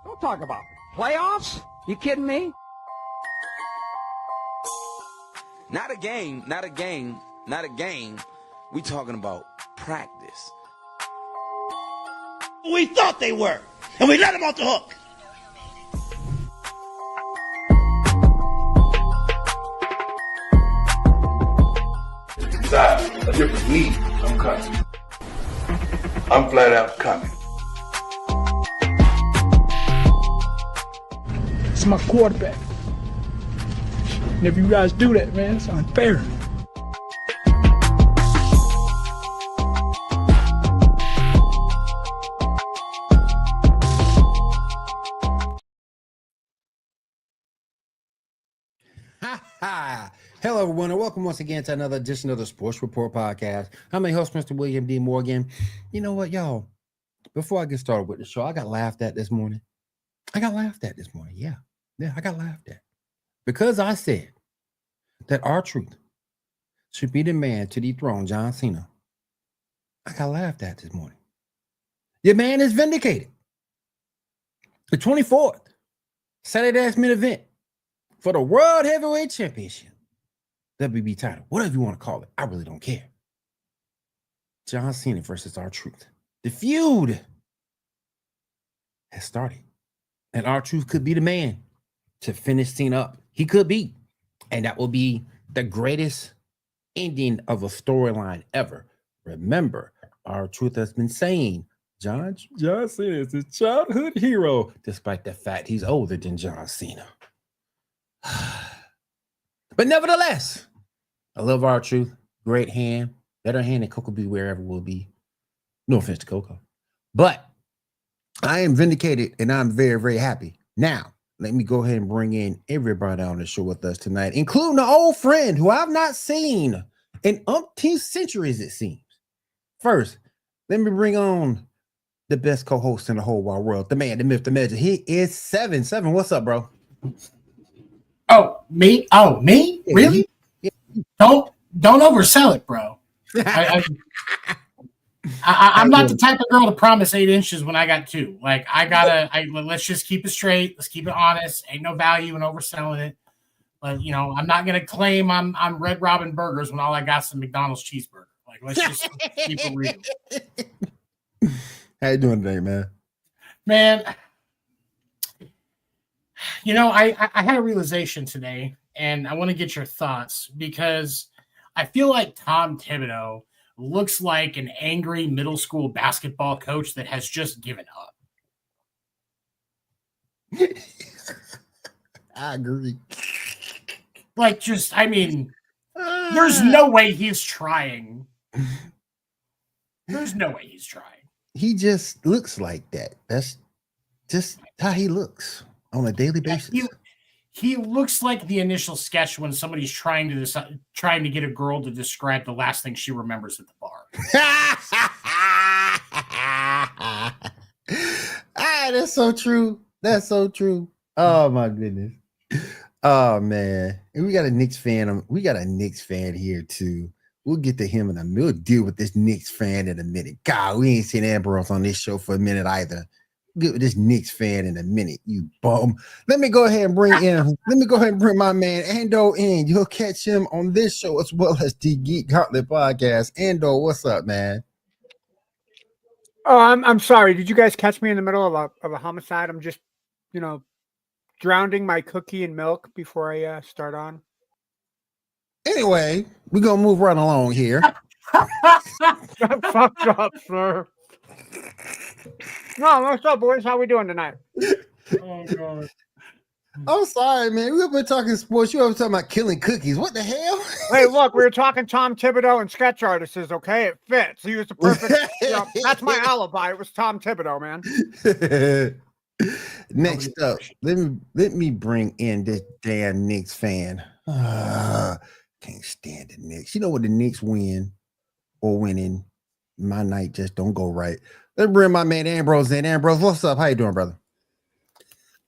Don't talk about playoffs. You kidding me? Not a game, not a game, not a game. We talking about practice. We thought they were, and we let them off the hook. Decide a different league. I'm coming. I'm flat out coming. It's my quarterback. And if you guys do that, man, it's unfair. Hello, everyone, and welcome once again to another edition of the Sports Report Podcast. I'm your host, Mr. William D. Morgan. You know what, y'all? Before I get started with the show, I got laughed at this morning. Yeah, I got laughed at. Because I said that R-Truth should be the man to dethrone John Cena. I got laughed at this morning. Your man is vindicated. The 24th Saturday main event for the World Heavyweight Championship. WB title, whatever you want to call it. I really don't care. John Cena versus R-Truth. The feud has started. And R-Truth could be the man to finish Cena up. He could be. And that will be the greatest ending of a storyline ever. Remember, R-Truth has been saying John Cena is his childhood hero, despite the fact he's older than John Cena. But nevertheless, I love R-Truth. Great hand. Better hand than Coco B wherever will be. No offense to Coco. But I am vindicated and I'm very, very happy. Now, let me go ahead and bring in everybody on the show with us tonight, including an old friend who I've not seen in umpteen centuries, it seems. First, let me bring on the best co-host in the whole wide world, the man, the myth, the legend. He is Seven. Seven, what's up, bro? Oh, me? Oh, me? Yeah, really? Yeah. Don't oversell it, bro. I'm not the type of girl to promise 8 inches when I got 2. Like, let's just keep it straight. Let's keep it honest. Ain't no value in overselling it. But, you know, I'm not going to claim I'm Red Robin Burgers when all I got is a McDonald's cheeseburger. Like, let's just keep it real. How you doing today, man? Man, you know, I had a realization today, and I want to get your thoughts because I feel like Tom Thibodeau looks like an angry middle school basketball coach that has just given up. I agree. Like, just, I mean, there's no way he's trying. There's no way he's trying. He just looks like that. That's just how he looks on a daily basis. He looks like the initial sketch when somebody's trying to get a girl to describe the last thing she remembers at the bar. That's so true. That's so true. Oh my goodness. Oh man. And we got a Knicks fan. We got a Knicks fan here too. We'll get to him in a minute. We'll deal with this Knicks fan in a minute. God, we ain't seen Ambrose on this show for a minute either. Get with this Knicks fan in a minute, you bum. Let me go ahead and bring my man Ando in. You'll catch him on this show as well as the Geek Gauntlet podcast. Ando, what's up, man? Oh, I'm sorry. Did you guys catch me in the middle of a homicide? I'm just, drowning my cookie in milk before I start on. Anyway, we're gonna move right along here. That's fucked up, sir. No, what's up, boys? How we doing tonight? Oh god. I'm sorry, man. We've been talking sports. You ever talking about killing cookies? What the hell? Hey, look, we were talking Tom Thibodeau and sketch artists. Okay, it fits. He was the perfect. That's my alibi. It was Tom Thibodeau, man. Next up, let me bring in this damn Knicks fan. Can't stand the Knicks. You know what the Knicks win or winning, my night just don't go right. Let's bring my man Ambrose in. Ambrose, what's up? How you doing, brother?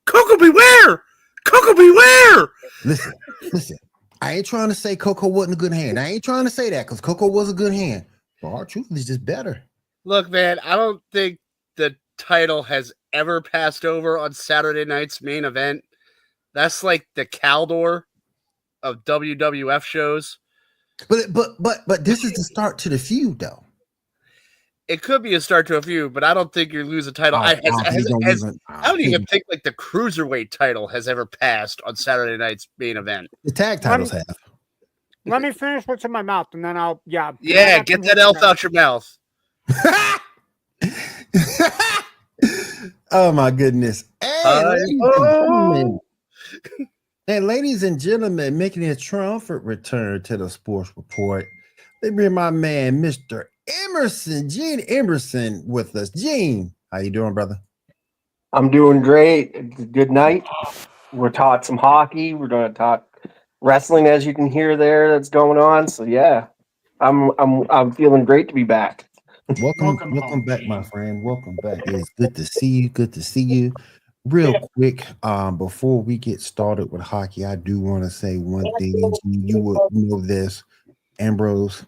Coco beware! Coco beware! Listen. I ain't trying to say Coco wasn't a good hand. I ain't trying to say that because Coco was a good hand. But our truth is just better. Look, man, I don't think the title has ever passed over on Saturday night's main event. That's like the Caldor of WWF shows. But this is the start to the feud, though. It could be a start to a feud, but I don't think you lose a title. I don't even think like the cruiserweight title has ever passed on Saturday night's main event. The tag titles have. Let me finish what's in my mouth, and then I'll get that elf out your mouth. Oh my goodness! And ladies and gentlemen, making a triumphant return to the Sports Report, they bring my man, Mr. Emerson, Gene Emerson, with us. Gene, how you doing, brother? I'm doing great. It's a good night. We're taught some hockey. We're going to talk wrestling, as you can hear there. That's going on. So yeah, I'm feeling great to be back. Welcome back, my friend. Welcome back. It's good to see you. Good to see you. Real quick, before we get started with hockey, I do want to say one thing. You would know this, Ambrose.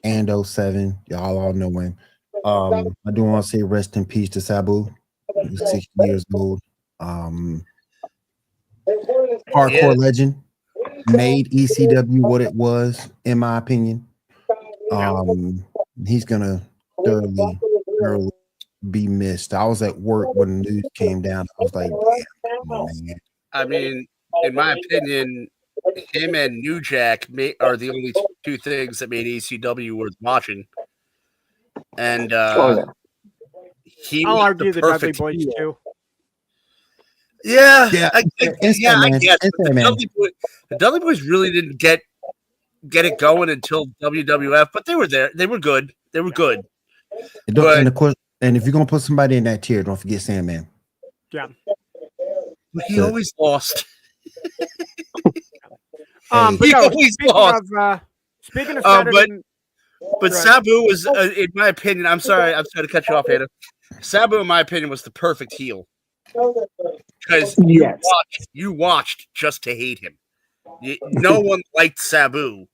And 07, y'all all know him. I do want to say rest in peace to Sabu. He's 60 years old. Hardcore legend. Made ECW what it was, in my opinion. He's gonna thoroughly be missed. I was at work when the news came down. I was like, damn, man. I mean, in my opinion, him and New Jack are the only two things that made ECW worth watching. And I'll argue the Dudley Boys too. Yeah. I guess. The Dudley Boys really didn't get it going until WWF, but they were there. They were good. And of course, and if you're gonna put somebody in that tier, don't forget Sandman. Yeah. But he always lost. Speaking of Saturday, but Sabu was, in my opinion, I'm sorry to cut you off, Hannah. Sabu, in my opinion, was the perfect heel because you watched just to hate him. No one liked Sabu,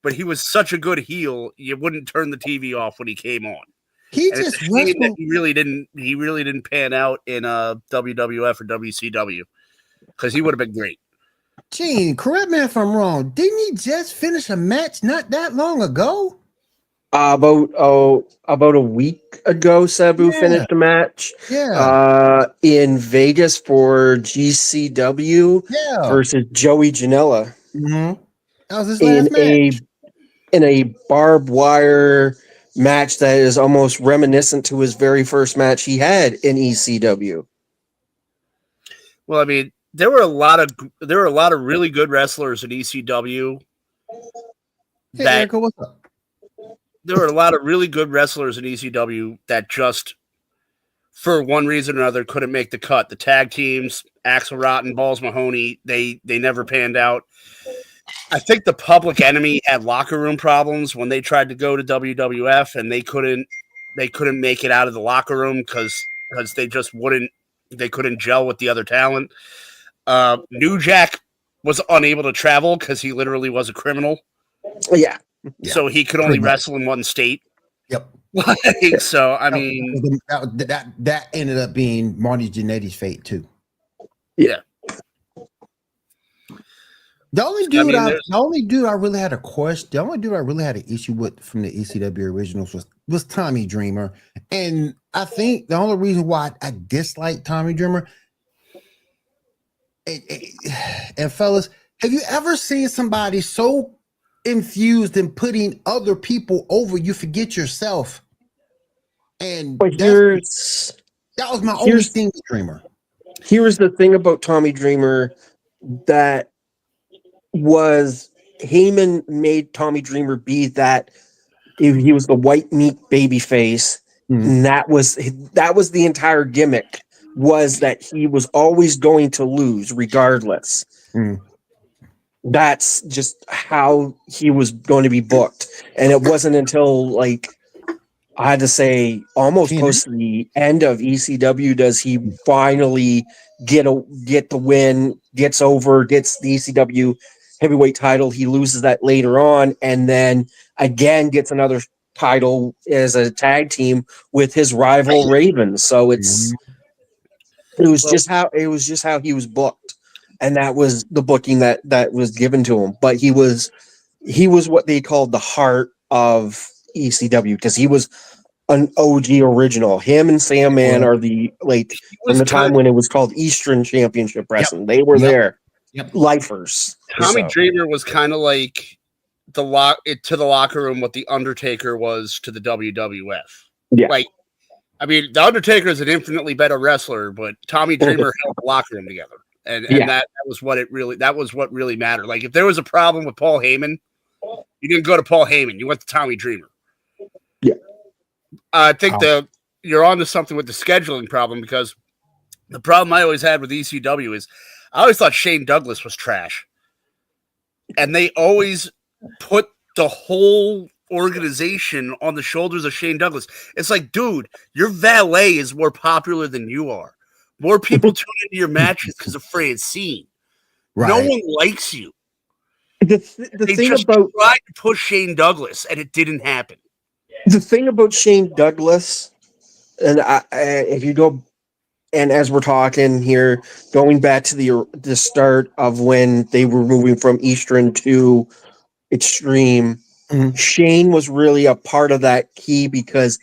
but he was such a good heel, you wouldn't turn the TV off when he came on. He really didn't pan out in WWF or WCW because he would have been great. Gene, correct me if I'm wrong. Didn't he just finish a match not that long ago? About a week ago, Sabu finished a match. Yeah. In Vegas for GCW versus Joey Janela. Mm-hmm. That was his last match. In a barbed wire match that is almost reminiscent to his very first match he had in ECW. Well, I mean, there were a lot of really good wrestlers in ECW. Erica, what's up? There were a lot of really good wrestlers in ECW that just, for one reason or another, couldn't make the cut. The tag teams, Axel Rotten, Balls Mahoney, they never panned out. I think the Public Enemy had locker room problems when they tried to go to WWF, and they couldn't make it out of the locker room because they just couldn't gel with the other talent. New Jack was unable to travel because he literally was a criminal. Yeah. So he could only wrestle in one state. Yep. So I mean, that ended up being Marty Jannetty's fate too. Yeah. The only dude I really had a question, the only dude I really had an issue with from the ECW originals was Tommy Dreamer. And I think the only reason why I disliked Tommy Dreamer, and fellas, have you ever seen somebody so infused in putting other people over, you forget yourself. And But that was my only thing with Dreamer. Here's the thing about Tommy Dreamer that was Heyman made Tommy Dreamer be that he was the white meat baby face. And that was the entire gimmick, was that he was always going to lose regardless. That's just how he was going to be booked. And it wasn't until, like, I had to say almost close to the end of ECW does he finally get the win, gets the ECW heavyweight title. He loses that later on, and then again gets another title as a tag team with his rival Raven. So it was just how he was booked, and that was the booking that was given to him. But he was what they called the heart of ECW, because he was an OG original. Him and Sandman are the, like, from the time when it was called Eastern Championship Wrestling. They were there. Lifers. Tommy Dreamer was kind of like to the locker room what the Undertaker was to the WWF. Yeah. Like, I mean, the Undertaker is an infinitely better wrestler, but Tommy Dreamer held the locker room together. And that was what really mattered. Like, if there was a problem with Paul Heyman, you didn't go to Paul Heyman, you went to Tommy Dreamer. Yeah. I think you're on to something with the scheduling problem, because the problem I always had with ECW is I always thought Shane Douglas was trash. And they always put the whole organization on the shoulders of Shane Douglas. It's like, dude, your valet is more popular than you are. More people tune into your matches because of Francine. Right. No one likes you. The They thing just about tried to push Shane Douglas, and it didn't happen. the thing about Shane Douglas, and if you go, and as we're talking here, going back to the start of when they were moving from Eastern to Extreme, Shane was really a part of that key, because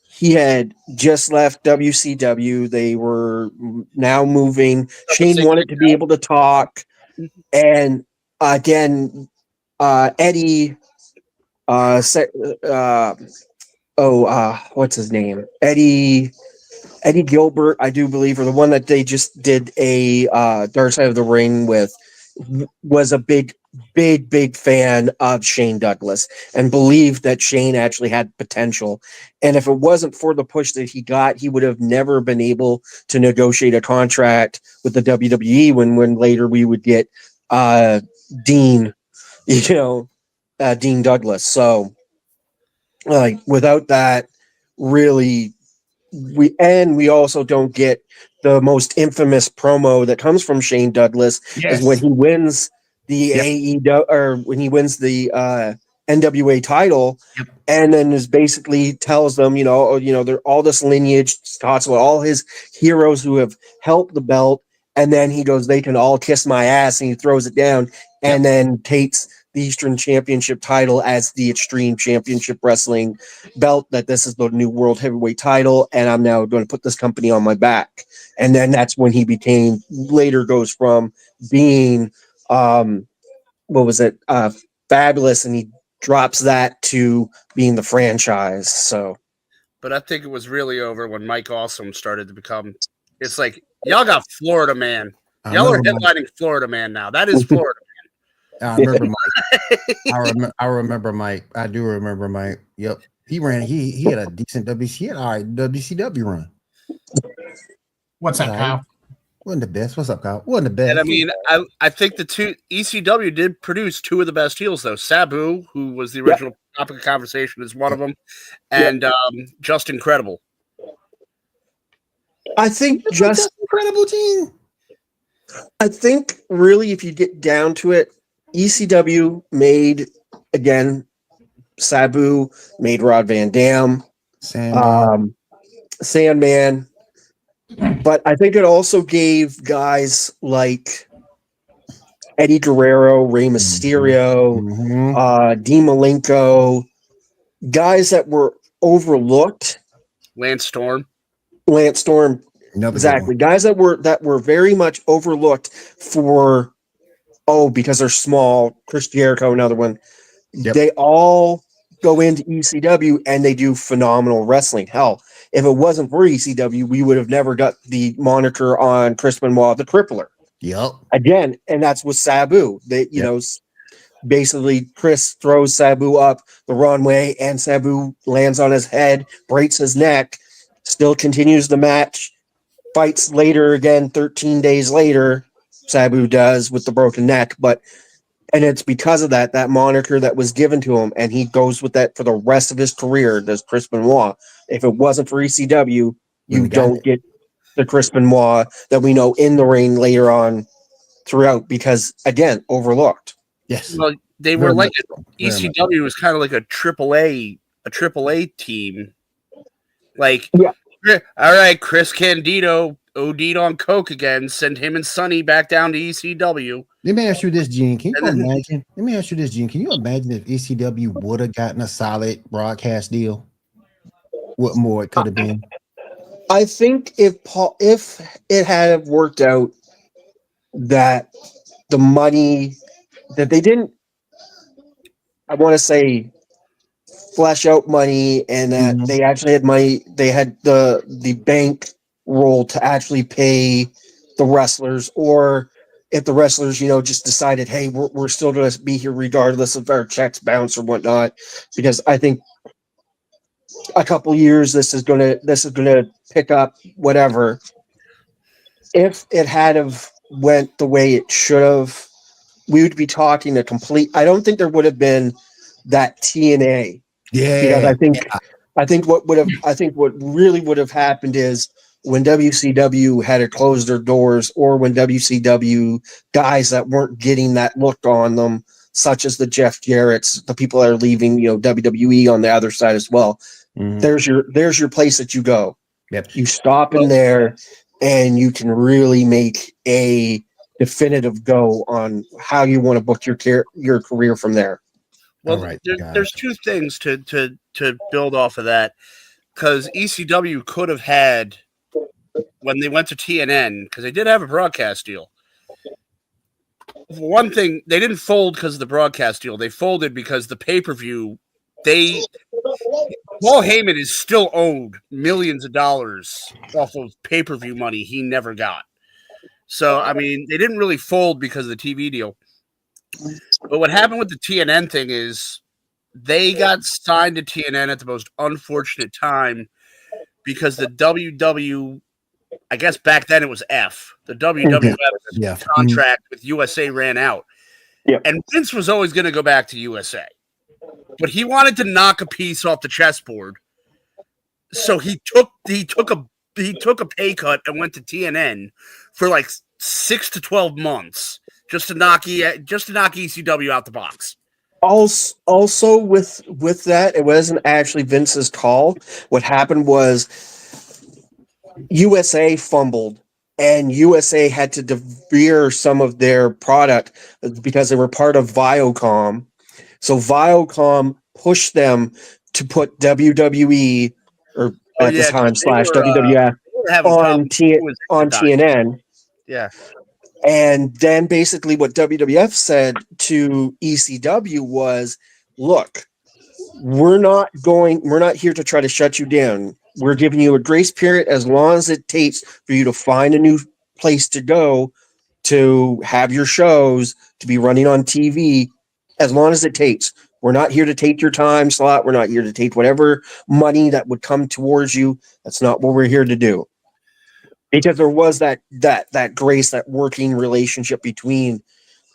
he had just left WCW. They were now moving. Shane wanted to be able to talk, and again, Eddie. What's his name? Eddie Gilbert, I do believe, or the one that they just did a Dark Side of the Ring with, was a big fan of Shane Douglas and believed that Shane actually had potential. And if it wasn't for the push that he got, he would have never been able to negotiate a contract with the WWE when later we would get Dean Douglas. So, like, without that, really, we also don't get the most infamous promo that comes from Shane Douglas, is when he wins the AEW, or when he wins the NWA title, and then is basically tells them, they're all this lineage, talks about all his heroes who have helped the belt, and then he goes, "They can all kiss my ass," and he throws it down, and then takes the Eastern Championship title as the Extreme Championship Wrestling belt, that this is the new World Heavyweight title, and I'm now going to put this company on my back. And then that's when he later goes from being, Fabulous, and he drops that to being the franchise. So, but I think it was really over when Mike Awesome started to become, it's like, y'all got Florida Man. Y'all are headlining Florida Man now. That is Florida. I remember Mike. I remember Mike. I do remember Mike. Yep. He ran. He had a decent WCW run. What's up, Kyle? Wasn't the best. What's up, Kyle? Wasn't the best. And I mean, I think the two ECW did produce two of the best heels, though. Sabu, who was the original topic of conversation, is one of them, and Just Incredible. I think Just Incredible team. I think really, if you get down to it, ECW made, again, Sabu, made Rod Van Dam, Sandman. But I think it also gave guys like Eddie Guerrero, Rey Mysterio, Dean Malenko, guys that were overlooked. Lance Storm. Exactly. Guys that were very much overlooked because they're small. Chris Jericho, another one. Yep. They all go into ECW and they do phenomenal wrestling. Hell, if it wasn't for ECW, we would have never got the moniker on Chris Benoit, the Crippler. Yep. Again, and that's with Sabu. They, you know, basically Chris throws Sabu up the wrong way and Sabu lands on his head, breaks his neck, still continues the match, fights later again 13 days later, Sabu does with the broken neck, and it's because of that moniker that was given to him, and he goes with that for the rest of his career, does Chris Benoit. If it wasn't for ECW, you don't get the Chris Benoit that we know in the ring later on throughout, because again, overlooked. Yes. Well, they were like ECW was kind of like a AAA team. Like, all right, Chris Candido OD'd on coke again. Send him and Sonny back down to ECW. Let me ask you this, Gene. Can you imagine? Let me ask you this, Gene. Can you imagine if ECW would have gotten a solid broadcast deal? What more it could have been? I think if it had worked out that the money that they didn't, I want to say, flesh out money, and that they actually had money, they had the bank roll to actually pay the wrestlers, or if the wrestlers, you know, just decided, hey, we're still going to be here regardless if our checks bounce or whatnot, because I think a couple years this is gonna pick up, whatever. If it had have went the way it should have, we would be talking a complete. I don't think there would have been that TNA. Yeah, because I think what really would have happened is when WCW had to close their doors, or when WCW guys that weren't getting that look on them, such as the Jeff Jarrett's, the people that are leaving, you know, WWE on the other side as well. There's your place that you go. Yep. You stop in there, and you can really make a definitive go on how you want to book your career from there. Well, there's two things to build off of that, because ECW could have had, when they went to TNN, because they did have a broadcast deal. One thing, they didn't fold because of the broadcast deal. They folded because the pay-per-view, Paul Heyman is still owed millions of dollars off of pay-per-view money he never got. So, I mean, they didn't really fold because of the TV deal. But what happened with the TNN thing is they got signed to TNN at the most unfortunate time, because the WW, I guess back then it was F, the WWF contract with USA ran out. Yep. And Vince was always going to go back to USA. But he wanted to knock a piece off the chessboard. So he took a pay cut and went to TNN for like 6 to 12 months just to knock ECW out the box. Also with that, it wasn't actually Vince's call. What happened was USA fumbled, and USA had to defer some of their product because they were part of Viacom. So Viacom pushed them to put WWE or at the time / WWF on TNN. Yeah. And then basically what WWF said to ECW was, look, we're not here to try to shut you down. We're giving you a grace period as long as it takes for you to find a new place to go, to have your shows, to be running on TV, as long as it takes. We're not here to take your time slot. We're not here to take whatever money that would come towards you. That's not what we're here to do. Because there was that grace, that working relationship between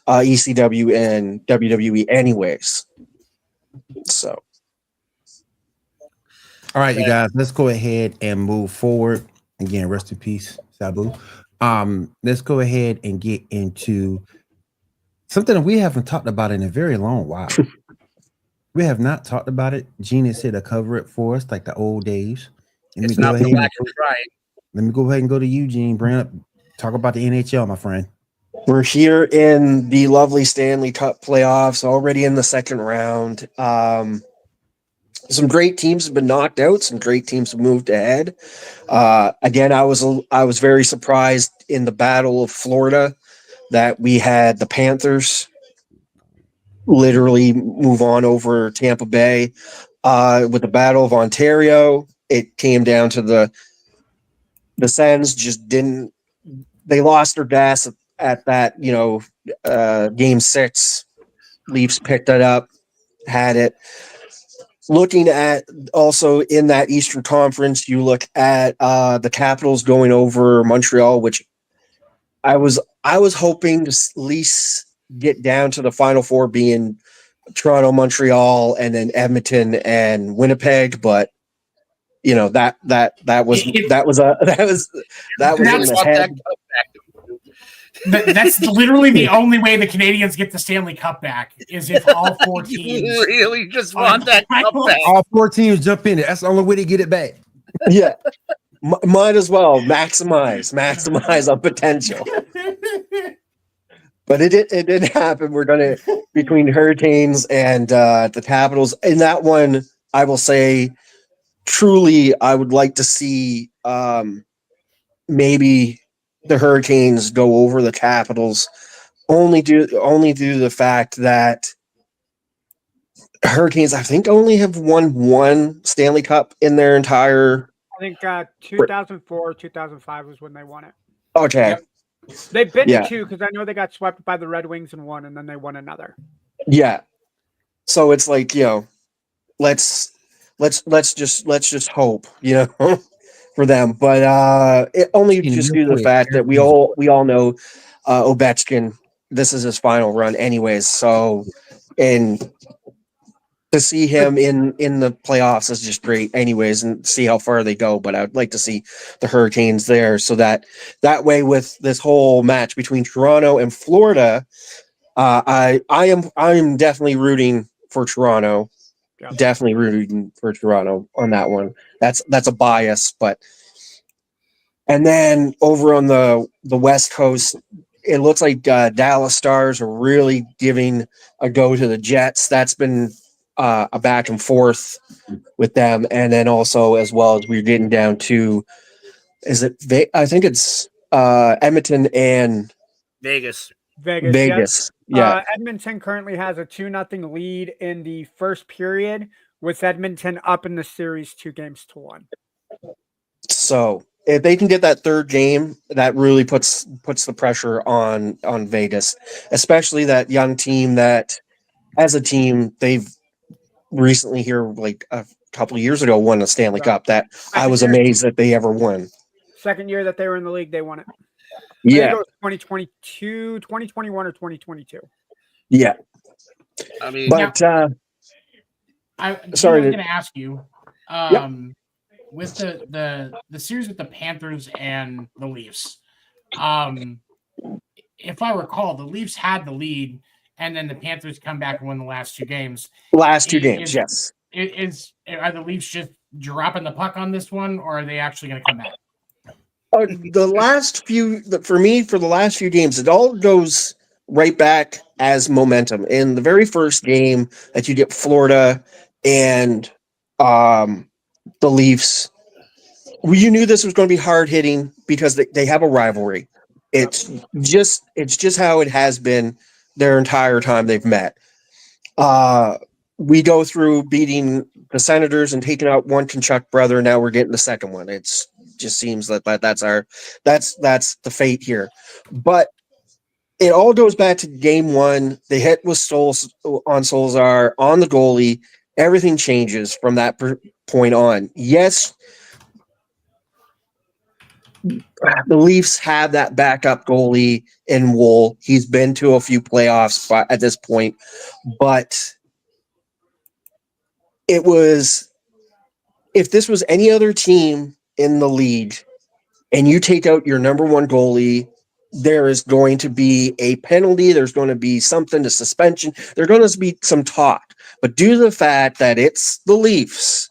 ECW and WWE anyways. So. All right, you guys, let's go ahead and move forward. Again, rest in peace, Sabu. Let's go ahead and get into something that we haven't talked about in a very long while. We have not talked about it. Gina said to cover it for us like the old days. It's not black and right. Let me go ahead and go to Eugene. Talk about the NHL, my friend. We're here in the lovely Stanley Cup playoffs, already in the second round. Some great teams have been knocked out. Some great teams have moved ahead. Again, I was very surprised in the Battle of Florida that we had the Panthers literally move on over Tampa Bay. With the Battle of Ontario, it came down to the Sens just didn't. They lost their gas at that, game 6. Leafs picked it up, had it. Looking at also in that Eastern Conference, you look at the Capitals going over Montreal, which I was hoping to at least get down to the Final Four being Toronto, Montreal, and then Edmonton and Winnipeg, but that was in the head. That's literally the only way the Canadians get the Stanley Cup back is if all 4 teams You really just want that cup back. All 4 teams jump in it. That's the only way to get it back. Yeah, might as well maximize on potential. But it did happen. We're gonna between Hurricanes and the Capitals in that one. I will say, truly, I would like to see maybe the Hurricanes go over the Capitals, only due to the fact that Hurricanes, I think, only have won 1 Stanley Cup in their entire. I think 2004, 2005 was when they won it. Okay. Yep. They've been to 2 because I know they got swept by the Red Wings in 1, and then they won another. Yeah. So it's like, let's just hope, for them. But it only just due to the fact that we all know Ovechkin, this is his final run anyways. So, and to see him in the playoffs is just great anyways, and see how far they go. But I would like to see the Hurricanes there, so that way with this whole match between Toronto and Florida, I am definitely rooting for Toronto. Yeah. Definitely rooting for Toronto on that one. That's a bias, but and then over on the West Coast, it looks like Dallas Stars are really giving a go to the Jets. That's been a back and forth with them, and then also as well as we're getting down to, I think it's Edmonton and Vegas. Yes. Yeah. Edmonton currently has a 2-0 lead in the first period, with Edmonton up in the series 2-1. So if they can get that third game, that really puts the pressure on Vegas, especially that young team that, as a team, they've recently here, like a couple of years ago, won a Stanley Cup. That I was amazed that they ever won. Second year that they were in the league, they won it. Yeah. It was 2022, 2021, or 2022. Yeah. I mean, but I was sorry going to ask you, with the series with the Panthers and the Leafs, if I recall, the Leafs had the lead, and then the Panthers come back and win the last 2 games. Yes. Are the Leafs just dropping the puck on this one, or are they actually going to come back? The last few games, it all goes right back as momentum. In the very first game that you get Florida and the Leafs, you knew this was going to be hard hitting because they have a rivalry. It's just how it has been their entire time they've met. We go through beating the Senators and taking out one Tkachuk brother. Now we're getting the second one. It's just seems that that's the fate here. But it all goes back to game 1. The hit was on Solskjaer on the goalie. Everything changes from that point on. Yes, the Leafs have that backup goalie in Wool. He's been to a few playoffs at this point, but it was, if this was any other team in the league and you take out your number 1 goalie, there is going to be a penalty. There's going to be something to suspension. There's going to be some talk. But due to the fact that it's the Leafs,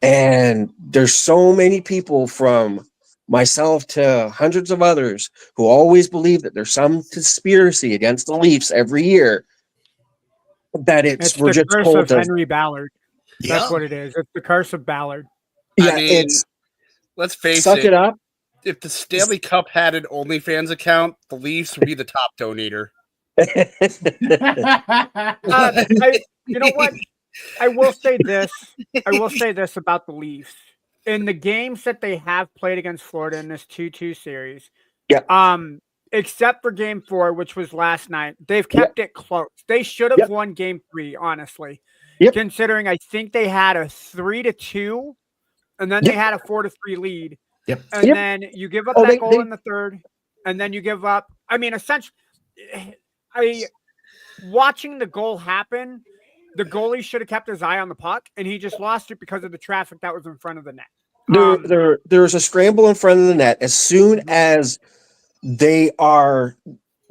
and there's so many people from myself to hundreds of others who always believe that there's some conspiracy against the Leafs every year, that it's we're the just curse told of to, Henry Ballard. That's what it is. It's the curse of Ballard. Yeah, I mean, let's face suck it up. If the Stanley Cup had an OnlyFans account, the Leafs would be the top donator. You know what? I will say this. I will say this about the Leafs. In the games that they have played against Florida in this 2-2 series, except for game 4, which was last night, they've kept it close. They should have won game 3, honestly. Considering I think they had a 3-2, and then they had a 4-3 lead. And then you give up that goal in the third, and then you give up. I mean, essentially, watching the goal happen, the goalie should have kept his eye on the puck, and he just lost it because of the traffic that was in front of the net. There's a scramble in front of the net. As soon as the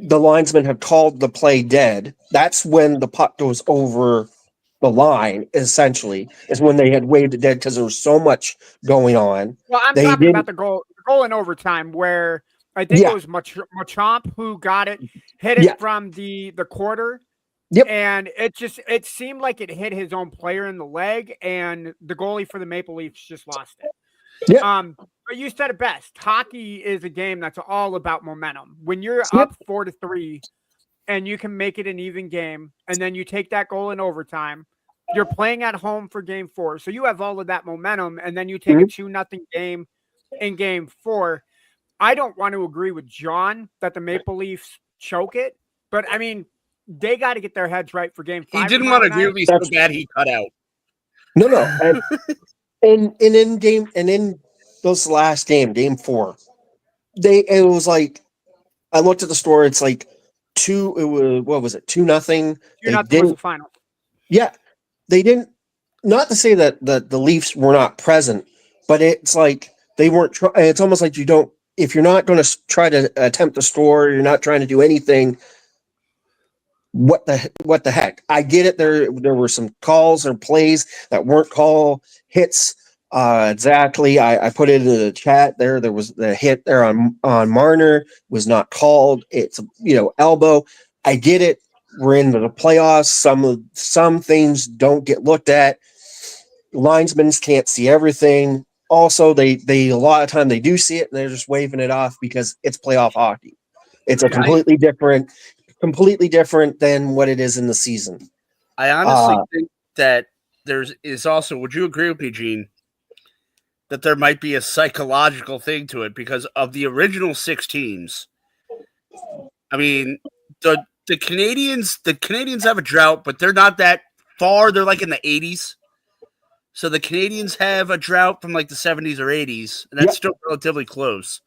linesmen have called the play dead, that's when the puck goes over the line, essentially, is when they had waved it dead because there was so much going on. Well, I'm talking about the goal in overtime where I think it was Machamp who got it, hit it from the quarter. And it seemed like it hit his own player in the leg, and the goalie for the Maple Leafs just lost it. But you said it best. Hockey is a game that's all about momentum. When you're up 4-3 and you can make it an even game, and then you take that goal in overtime, you're playing at home for game 4. So you have all of that momentum, and then you take a 2-0 game in game 4. I don't want to agree with John that the Maple Leafs choke it, but I mean, they got to get their heads right for game 5. He didn't want to agree with me so bad he cut out. No. And in those last game 4, it was like, I looked at the score, it's like 2-0. You're not the final. Yeah. They didn't, not to say that the Leafs were not present, but it's like they weren't it's almost like if you're not going to try to attempt to score, you're not trying to do anything. What the heck? I get it. There were some calls or plays that weren't call hits. Exactly. I put it in the chat there. There was the hit there on Marner was not called. It's elbow. I get it. We're in the playoffs. Some things don't get looked at. Linesmen can't see everything. Also, they a lot of time they do see it and they're just waving it off because it's playoff hockey. It's a completely different than what it is in the season. I honestly think that is also. Would you agree with me, Gene, that there might be a psychological thing to it because of the original 6 teams? I mean, the Canadians have a drought, but they're not that far. They're like in the 80s. So the Canadians have a drought from like the 70s or 80s, and that's still relatively close.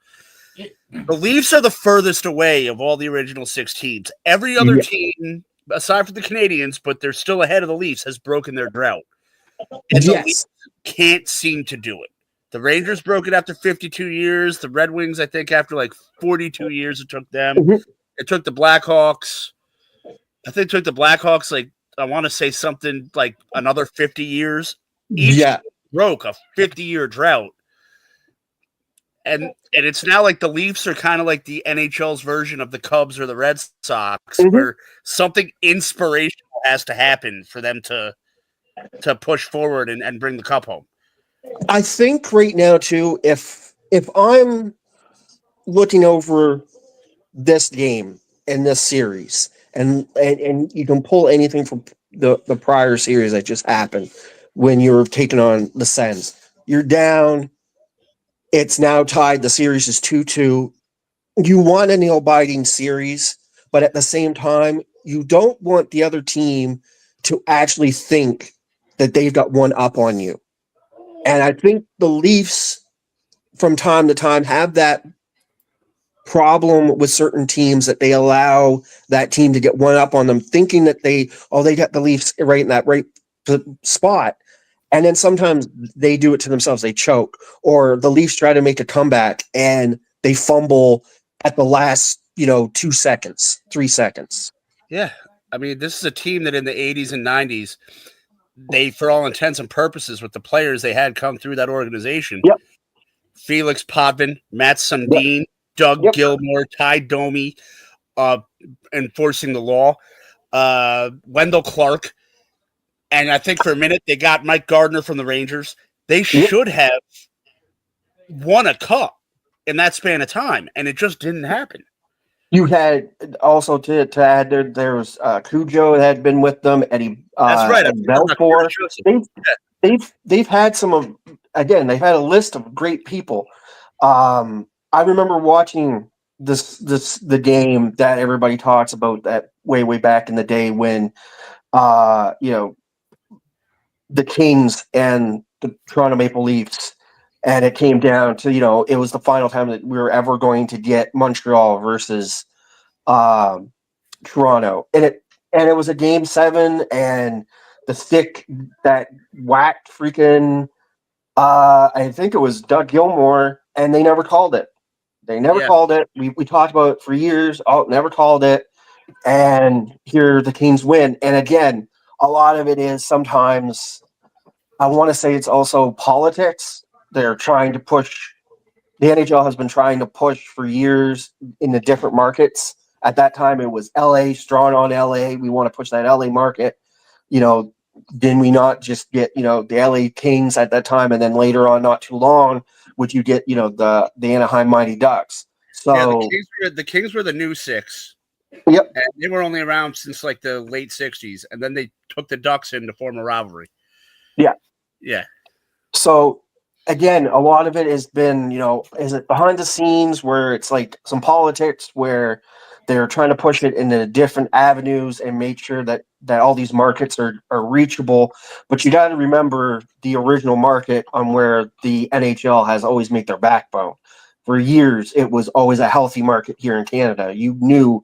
The Leafs are the furthest away of all the original 6 teams. Every other team, aside from the Canadians, but they're still ahead of the Leafs, has broken their drought. And the Leafs can't seem to do it. The Rangers broke it after 52 years. The Red Wings, I think, after like 42 years it took them. It took the Blackhawks. I think it took the Blackhawks, like, I want to say something like another 50 years. Each broke a 50-year drought. And it's now like the Leafs are kind of like the NHL's version of the Cubs or the Red Sox, where something inspirational has to happen for them to push forward and bring the cup home. I think right now too, if I'm looking over this game and this series, and you can pull anything from the prior series that just happened when you were taking on the Sens, you're down. It's now tied. The series is 2-2. You want a nail-biting series, but at the same time, you don't want the other team to actually think that they've got one up on you. And I think the Leafs, from time to time, have that problem with certain teams that they allow that team to get one up on them, thinking that they got the Leafs right in that right spot. And then sometimes they do it to themselves. They choke, or the Leafs try to make a comeback and they fumble at the last, 2 seconds, 3 seconds. Yeah. I mean, this is a team that in the 80s and 90s, they, for all intents and purposes, with the players they had come through that organization, Felix Potvin, Matt Sundin, Doug Gilmour, Ty Domi, enforcing the law, Wendell Clark. And I think for a minute they got Mike Gardner from the Rangers. They should have won a cup in that span of time, and it just didn't happen. You had also to add there was Cujo that had been with them. Eddie. That's right. Eddie Belfour. They've had some of again. They've had a list of great people. I remember watching the game that everybody talks about that way back in the day when the Kings and the Toronto Maple Leafs, and it came down to it was the final time that we were ever going to get Montreal versus Toronto, and it was a game 7, and the stick that whacked freaking I think it was Doug Gilmour, and they never called it. They never called it. We talked about it for years. Oh, never called it. And here the Kings win. And again, a lot of it is sometimes, I want to say it's also politics. They're trying to push. The NHL has been trying to push for years in the different markets. At that time, it was LA, strong on LA. We want to push that LA market. Did we not just get, the LA Kings at that time? And then later on, not too long, would you get, the Anaheim Mighty Ducks? So the Kings were the new 6. Yep. And they were only around since like the late 60s. And then they took the Ducks in to form a rivalry. Yeah. Yeah. So again, a lot of it has been, is it behind the scenes where it's like some politics where they're trying to push it into different avenues and make sure that all these markets are reachable. But you got to remember the original market on where the NHL has always made their backbone. For years, it was always a healthy market here in Canada. You knew,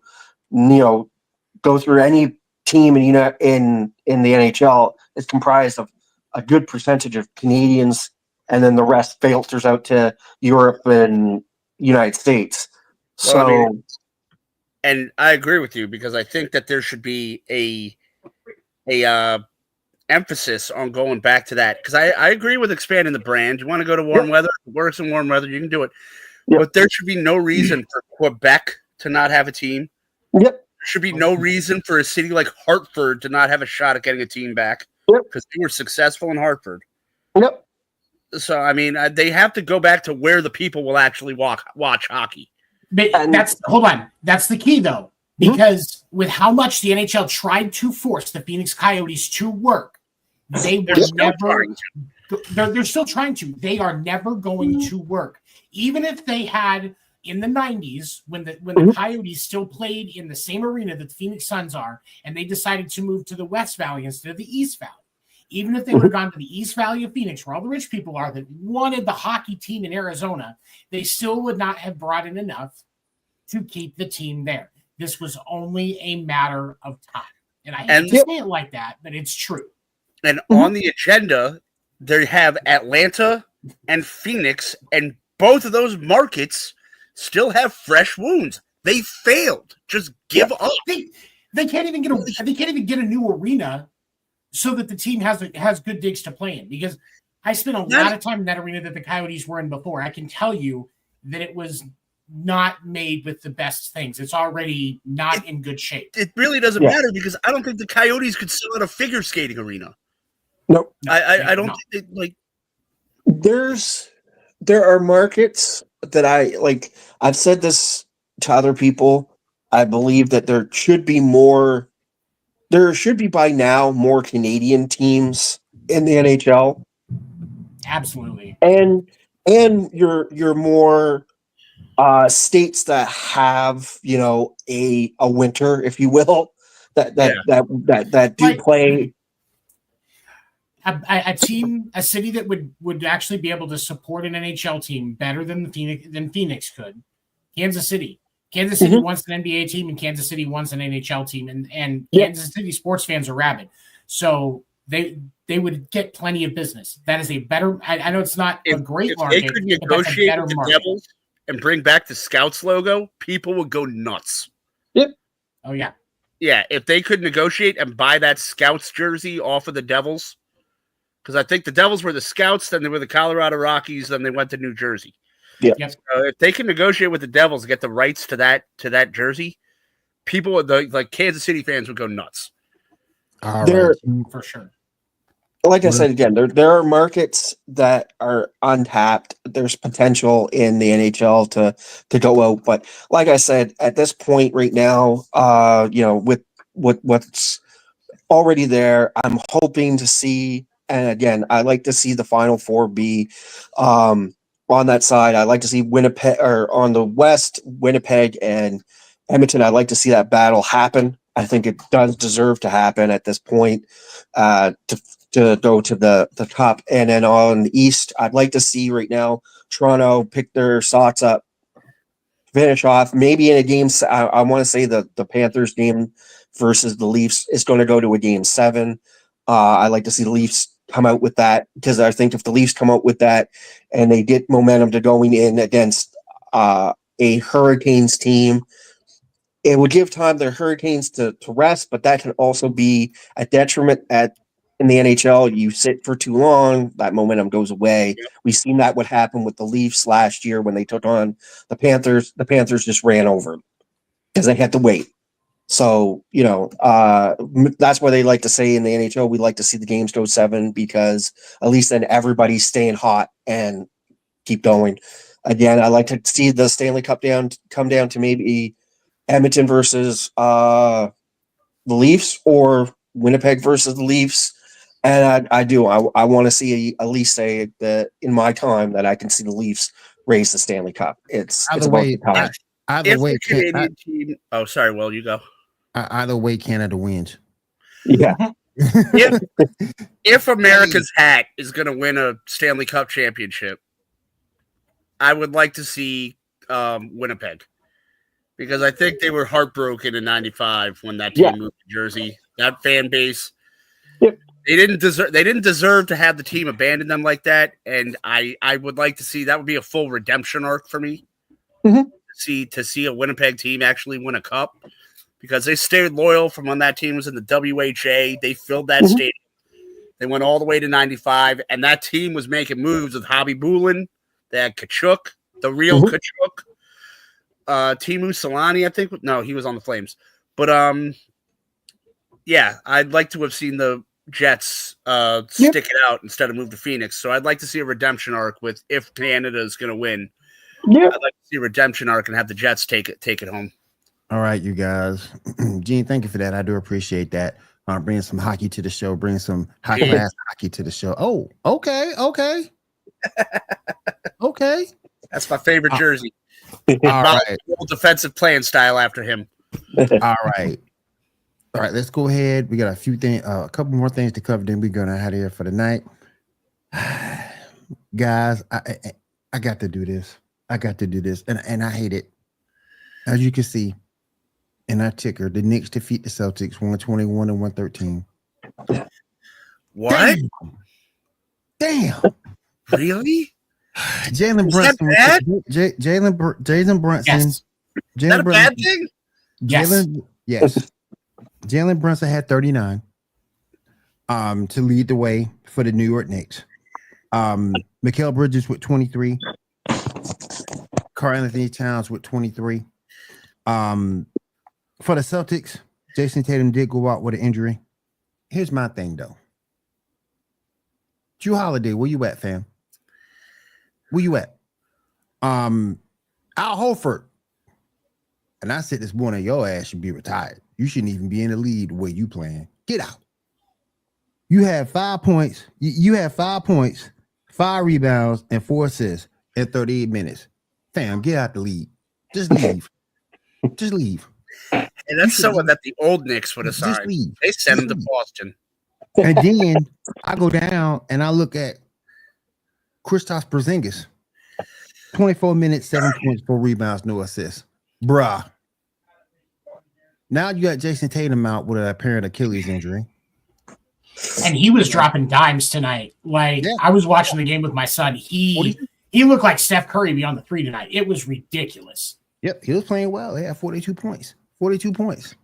go through any team in the NHL is comprised of a good percentage of Canadians, and then the rest filters out to Europe and United States. So. And I agree with you because I think that there should be a emphasis on going back to that. Because I agree with expanding the brand. You want to go to warm weather, it works in warm weather, you can do it. Yep. But there should be no reason for Quebec to not have a team. Yep. There should be no reason for a city like Hartford to not have a shot at getting a team back. Yep. Because they were successful in Hartford. Yep. So, I mean, they have to go back to where the people will actually watch hockey. But hold on. That's the key, though, because with how much the NHL tried to force the Phoenix Coyotes to work, they were never. They're still trying to. They are never going to work, even if they had in the 90s when the Coyotes still played in the same arena that the Phoenix Suns are, and they decided to move to the West Valley instead of the East Valley. Even if they would have gone to the East Valley of Phoenix, where all the rich people are that wanted the hockey team in Arizona, they still would not have brought in enough to keep the team there. This was only a matter of time. And I hate to say it like that, but it's true. And on the agenda, they have Atlanta and Phoenix, and both of those markets still have fresh wounds. They failed. Just give up. They can't even get a new arena so that the team has good digs to play in, because I spent a lot of time in that arena that the Coyotes were in before. I can tell you that it was not made with the best things. It's already not in good shape. It really doesn't matter because I don't think the Coyotes could sell out a figure skating arena. Nope. I don't think like there are markets that I like. I've said this to other people. I believe that there should be by now more Canadian teams in the NHL. Absolutely. And you're more states that have, a winter, if you will, that do play. A city that would actually be able to support an NHL team better than Phoenix could. Kansas City. Kansas City wants an NBA team, and Kansas City wants an NHL team, and Kansas City sports fans are rabid, so they would get plenty of business. That is a better. I know it's not a great market. If they could negotiate with the Devils and bring back the Scouts logo, people would go nuts. Yep. Oh yeah. Yeah, if they could negotiate and buy that Scouts jersey off of the Devils, because I think the Devils were the Scouts, then they were the Colorado Rockies, then they went to New Jersey. Yeah. Yep. So if they can negotiate with the Devils and get the rights to that jersey, people like Kansas City fans would go nuts. All right. For sure. Like I said again, there are markets that are untapped. There's potential in the NHL to go out, but like I said, at this point right now, with what's already there, I'm hoping to see. And again, I like to see the Final Four be on that side. I like to see Winnipeg, or on the West, Winnipeg and Edmonton. I'd like to see that battle happen. I think it does deserve to happen at this point to go to the top. And then on the East, I'd like to see right now Toronto pick their socks up, finish off maybe in a game. I want to say the Panthers game versus the Leafs is going to go to a game 7. I'd like to see the Leafs come out with that, because I think if the Leafs come out with that and they get momentum to going in against a Hurricanes team, it would give time the Hurricanes to rest, but that can also be a detriment in the NHL. You sit for too long, that momentum goes away. Yep. We've seen that what happened with the Leafs last year when they took on the Panthers. The Panthers just ran over them because they had to wait. So, that's why they like to say in the NHL, we like to see the games go 7, because at least then everybody's staying hot and keep going. Again, I like to see the Stanley Cup come down to maybe Edmonton versus the Leafs, or Winnipeg versus the Leafs. And I want to see at least say that in my time that I can see the Leafs raise the Stanley Cup. It's about the time. Either way, Canadian team. Oh, sorry, Will, you go. Either way, Canada wins. Yeah. If America's hat is going to win a Stanley Cup championship, I would like to see Winnipeg, because I think they were heartbroken in '95 when that team moved to Jersey. That fan base, they didn't deserve to have the team abandon them like that. And I would like to see that would be a full redemption arc for me. Mm-hmm. To see a Winnipeg team actually win a cup, because they stayed loyal from when that team was in the WHA. They filled that stadium. They went all the way to '95, and that team was making moves with Hobby Bulin. They had Kachuk, the real Kachuk. Timu Solani, I think. No, he was on the Flames. But I'd like to have seen the Jets stick it out instead of move to Phoenix. So I'd like to see a redemption arc with, if Canada is going to win. I'd like to see a redemption arc and have the Jets take it home. All right, you guys. Gene, thank you for that. I do appreciate that. Bringing some hockey to the show. Bring some high-class hockey to the show. Oh, okay. Okay. That's my favorite jersey. All right. Old defensive playing style after him. All right. Let's go ahead. We got a few things, a couple more things to cover. Then we're going to out of here for the night. Guys, I got to do this. And I hate it. As you can see in our ticker, the Knicks defeat the Celtics 121-113. What? Damn. Really? Jalen Brunson. Jalen Brunson. Yes. Is that a bad thing? Yes. Jalen Brunson had 39 to lead the way for the New York Knicks. Mikal Bridges with 23. Karl-Anthony Towns with 23. For the Celtics, Jason Tatum did go out with an injury. Here's my thing, though. Jrue Holiday, where you at, fam? Where you at? Al Horford. And I said this morning, your ass should be retired. You shouldn't even be in the league the way you playing. Get out. You had 5 points. You had 5 points, 5 rebounds, and 4 assists in 38 minutes. Fam, get out the league. Just leave. Just leave. And that's someone that the old Knicks would have signed. They sent him to Boston. And then I go down and I look at Kristaps Porzingis. 24 minutes, 7 points, 4 rebounds, no assists. Bruh. Now you got Jason Tatum out with an apparent Achilles injury. And he was dropping dimes tonight. I was watching the game with my son. He looked like Steph Curry beyond the 3 tonight. It was ridiculous. Yep, he was playing well. He had 42 points. 42 points.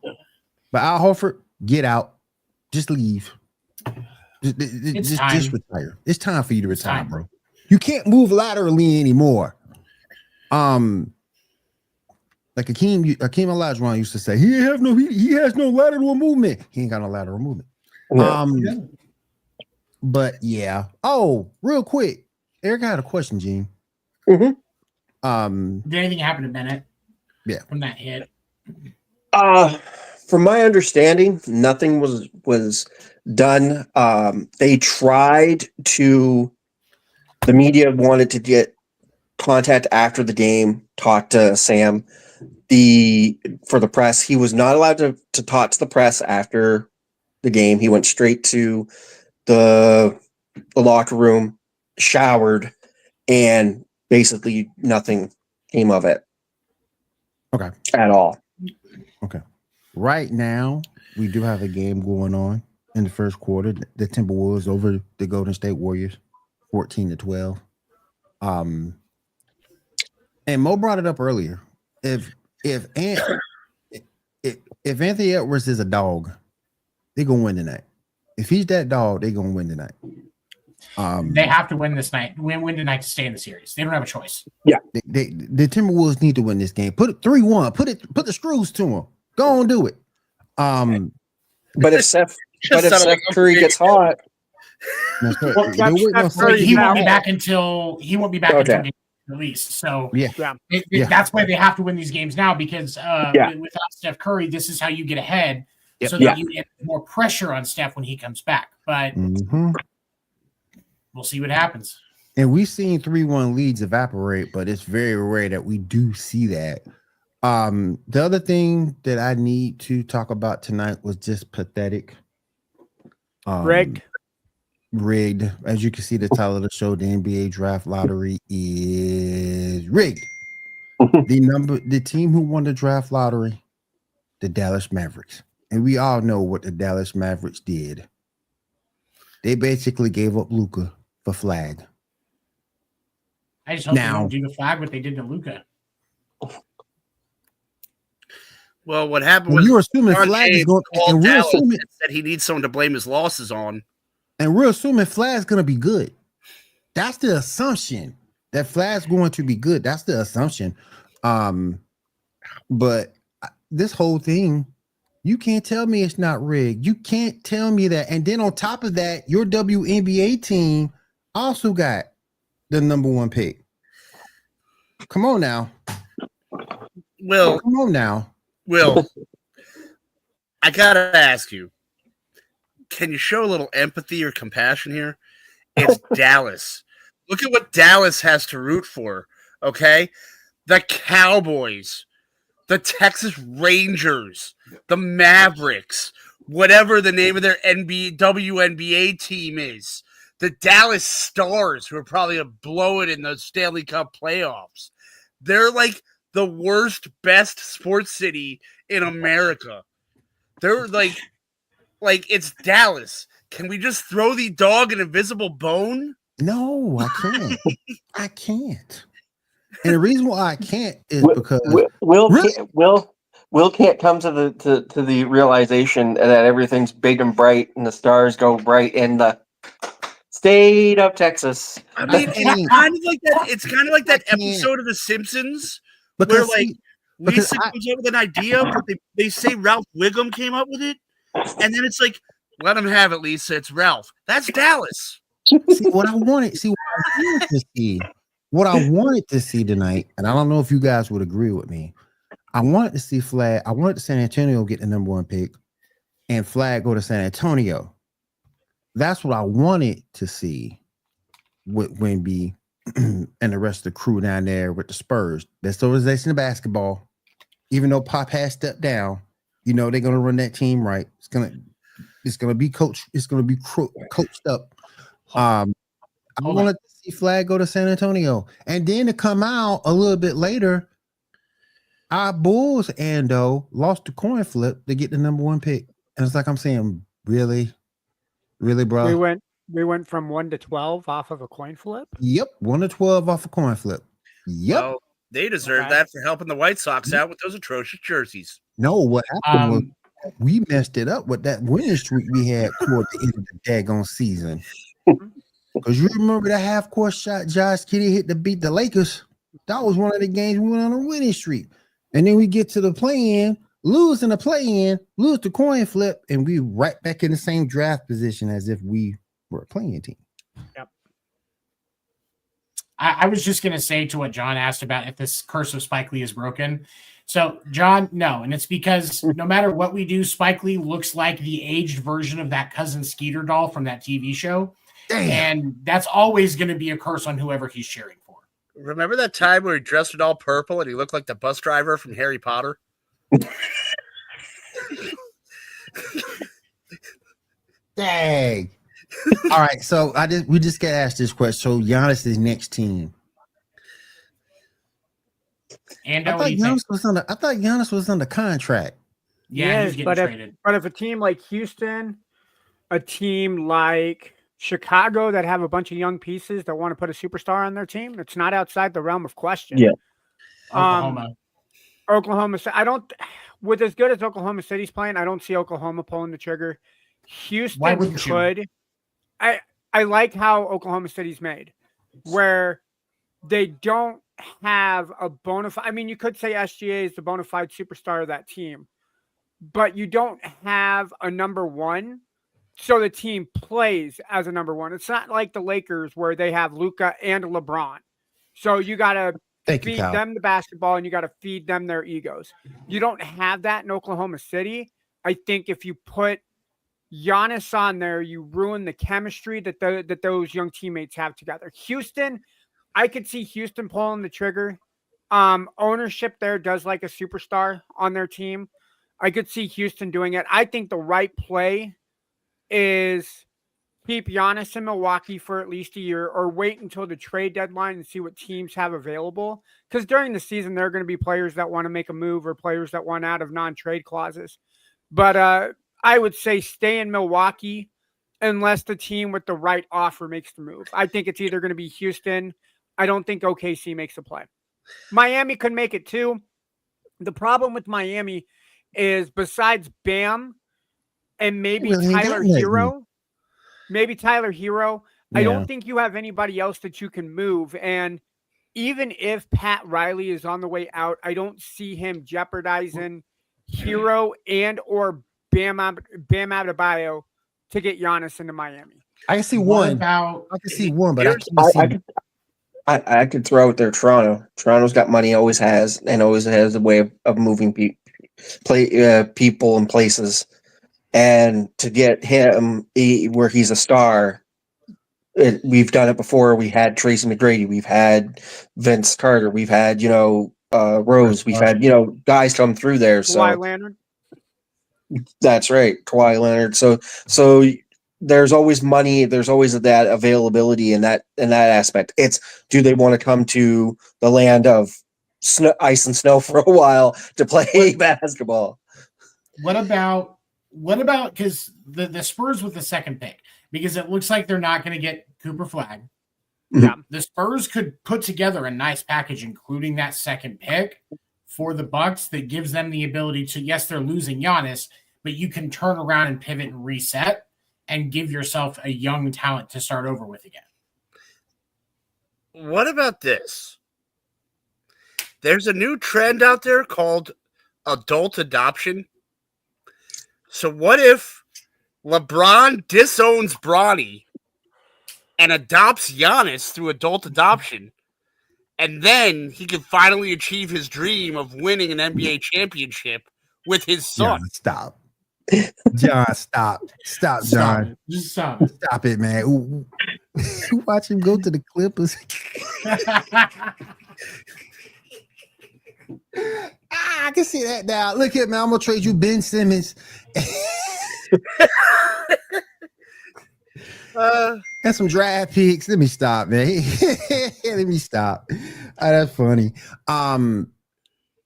But Al Horford, get out. Just leave. Just retire. It's time for you to retire, bro. You can't move laterally anymore. Like Hakeem Olajuwon used to say, he has no lateral movement. He ain't got no lateral movement. But yeah. Oh, real quick, Eric, I had a question, Gene. Did anything happen to Bennett? Yeah, from that hit. From my understanding, nothing was done. They tried to. The media wanted to get contact after the game, talk to Sam. For the press, he was not allowed to talk to the press after the game. He went straight to the locker room, showered, and basically nothing came of it. Okay. At all. Okay. Right now, we do have a game going on in the first quarter. The Timberwolves over the Golden State Warriors, 14-12. And Mo brought it up earlier. If Anthony Edwards is a dog, they're gonna win tonight. If he's that dog, they're gonna win tonight. They have to win this night. Win tonight to stay in the series. They don't have a choice. Yeah, the Timberwolves need to win this game. Put it 3-1. Put the screws to them. Go on, do it. But if Seth Curry gets hot, he won't be back until until game released. So that's why they have to win these games now, because without Steph Curry, this is how you get ahead, so that you get more pressure on Steph when he comes back. But we'll see what happens. And we've seen 3-1 leads evaporate, but it's very rare that we do see that. The other thing that I need to talk about tonight was just pathetic. Rigged. As you can see, the title of the show, the NBA draft lottery is rigged. The team who won the draft lottery, the Dallas Mavericks. And we all know what the Dallas Mavericks did. They basically gave up Luka for Flag. I just hope they don't do the Flag what they did to Luka. Well, what happened was you're assuming Flag is going, and we're assuming that he needs someone to blame his losses on. And we're assuming Flag's going to be good. That's the assumption, that Flag's going to be good. That's the assumption. But this whole thing, you can't tell me it's not rigged. You can't tell me that. And then on top of that, your WNBA team also got the number 1 pick. Come on now. Will, come on now. Will, I gotta ask you, can you show a little empathy or compassion here? It's Dallas. Look at what Dallas has to root for, okay? The Cowboys, the Texas Rangers, the Mavericks, whatever the name of their WNBA team is, the Dallas Stars, who are probably going to blow it in the Stanley Cup playoffs. They're like the worst, best sports city in America. They're like it's Dallas. Can we just throw the dog an invisible bone? No, I can't. I can't. And the reason why I can't is because Will can't come to the realization that everything's big and bright and the stars go bright in the state of Texas. I mean, it's kind of like that. It's kind of like that episode of The Simpsons where Lisa comes up with an idea, but they say Ralph Wiggum came up with it, and then it's like, let him have it, Lisa. It's Ralph. That's Dallas. What I wanted to see tonight, and I don't know if you guys would agree with me. I wanted to see Flag. I wanted San Antonio get the number 1 pick, and Flag go to San Antonio. That's what I wanted to see with Wemby and the rest of the crew down there with the Spurs. That's the organization of basketball. Even though Pop has stepped down, you know they're gonna run that team right. It's gonna be coached. It's gonna be coached up. I wanted to see Flag go to San Antonio, and then to come out a little bit later, our Bulls lost the coin flip to get the number 1 pick, and it's like I'm saying, really, bro. We went from 1 to 12 off of a coin flip. Yep, 1 to 12 off a coin flip. Yep. Well, they deserve that for helping the White Sox out with those atrocious jerseys. No, what happened was we messed it up with that winning streak we had toward the end of the daggone season. Because you remember that half-court shot Josh Giddey hit to beat the Lakers? That was one of the games we went on a winning streak. And then we get to the play-in, lose in the play-in, lose the coin flip, and we right back in the same draft position as if we We're a playing team. Yep. I was just going to say to what John asked about if this curse of Spike Lee is broken. So, John, no. And it's because no matter what we do, Spike Lee looks like the aged version of that Cousin Skeeter doll from that TV show. Damn. And that's always going to be a curse on whoever he's cheering for. Remember that time where he dressed it all purple and he looked like the bus driver from Harry Potter? Dang. All right, so we just got asked this question. So Giannis' next team. And I thought Giannis was under contract. Yeah, he's getting traded. But if a team like Houston, a team like Chicago that have a bunch of young pieces that want to put a superstar on their team, it's not outside the realm of question. Yeah. Oklahoma. I don't. With as good as Oklahoma City's playing, I don't see Oklahoma pulling the trigger. Houston could. I like how Oklahoma City's made, where they don't have a bona fide. I mean, you could say SGA is the bona fide superstar of that team, but you don't have a number one, so the team plays as a number one. It's not like the Lakers where they have Luka and LeBron, so you got to feed them the basketball and you got to feed them their egos. You don't have that in Oklahoma City. I think if you put Giannis on there, you ruin the chemistry that those young teammates have together. Houston, I could see Houston pulling the trigger. Ownership there does like a superstar on their team. I could see Houston doing it. I think the right play is keep Giannis in Milwaukee for at least a year or wait until the trade deadline and see what teams have available. Because during the season, there are going to be players that want to make a move or players that want out of non-trade clauses. But I would say stay in Milwaukee unless the team with the right offer makes the move. I think it's either going to be Houston. I don't think OKC makes a play. Miami could make it too. The problem with Miami is besides Bam and maybe Tyler Hero, I don't think you have anybody else that you can move. And even if Pat Riley is on the way out, I don't see him jeopardizing Hero and or Bam Adebayo to get Giannis into Miami. I can see one. But I could throw out there Toronto. Toronto's got money, always has, and always has a way of moving people and places. And to get him where he's a star, we've done it before. We had Tracy McGrady, we've had Vince Carter, we've had Rose, we've had guys come through there. Kawhi Leonard. That's right, Kawhi Leonard. So there's always money. There's always that availability in that aspect. It's do they want to come to the land of ice and snow for a while to play basketball? What about because the Spurs with the second pick, because it looks like they're not going to get Cooper Flag. Yeah, the Spurs could put together a nice package, including that second pick for the Bucks that gives them the ability to, yes, they're losing Giannis, but you can turn around and pivot and reset and give yourself a young talent to start over with again. What about this? There's a new trend out there called adult adoption. So what if LeBron disowns Bronny and adopts Giannis through adult adoption, and then he can finally achieve his dream of winning an NBA championship with his son? John, stop. John, stop. Stop, John. Just stop. Stop it, man. Ooh. Watch him go to the Clippers. I can see that now. Look at me. I'm gonna trade you Ben Simmons. And some draft picks. Let me stop, man. Let me stop. That's funny. But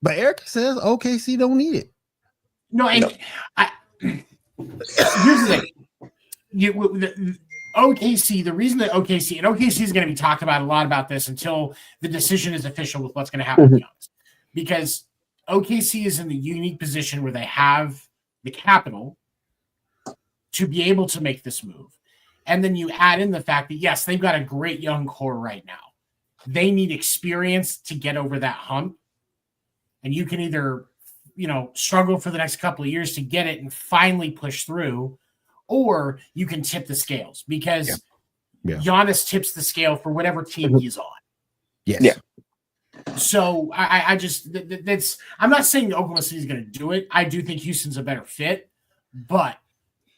Eric says OKC don't need it. No, and here's the thing. OKC, the reason that OKC is going to be talked about a lot about this until the decision is official with what's going to happen with Giannis. Because OKC is in the unique position where they have the capital to be able to make this move. And then you add in the fact that, yes, they've got a great young core right now. They need experience to get over that hump. And you can either, struggle for the next couple of years to get it and finally push through, or you can tip the scales because Giannis tips the scale for whatever team he's on. Yes. Yeah. So I just that's I'm not saying Oklahoma City is going to do it. I do think Houston's a better fit, but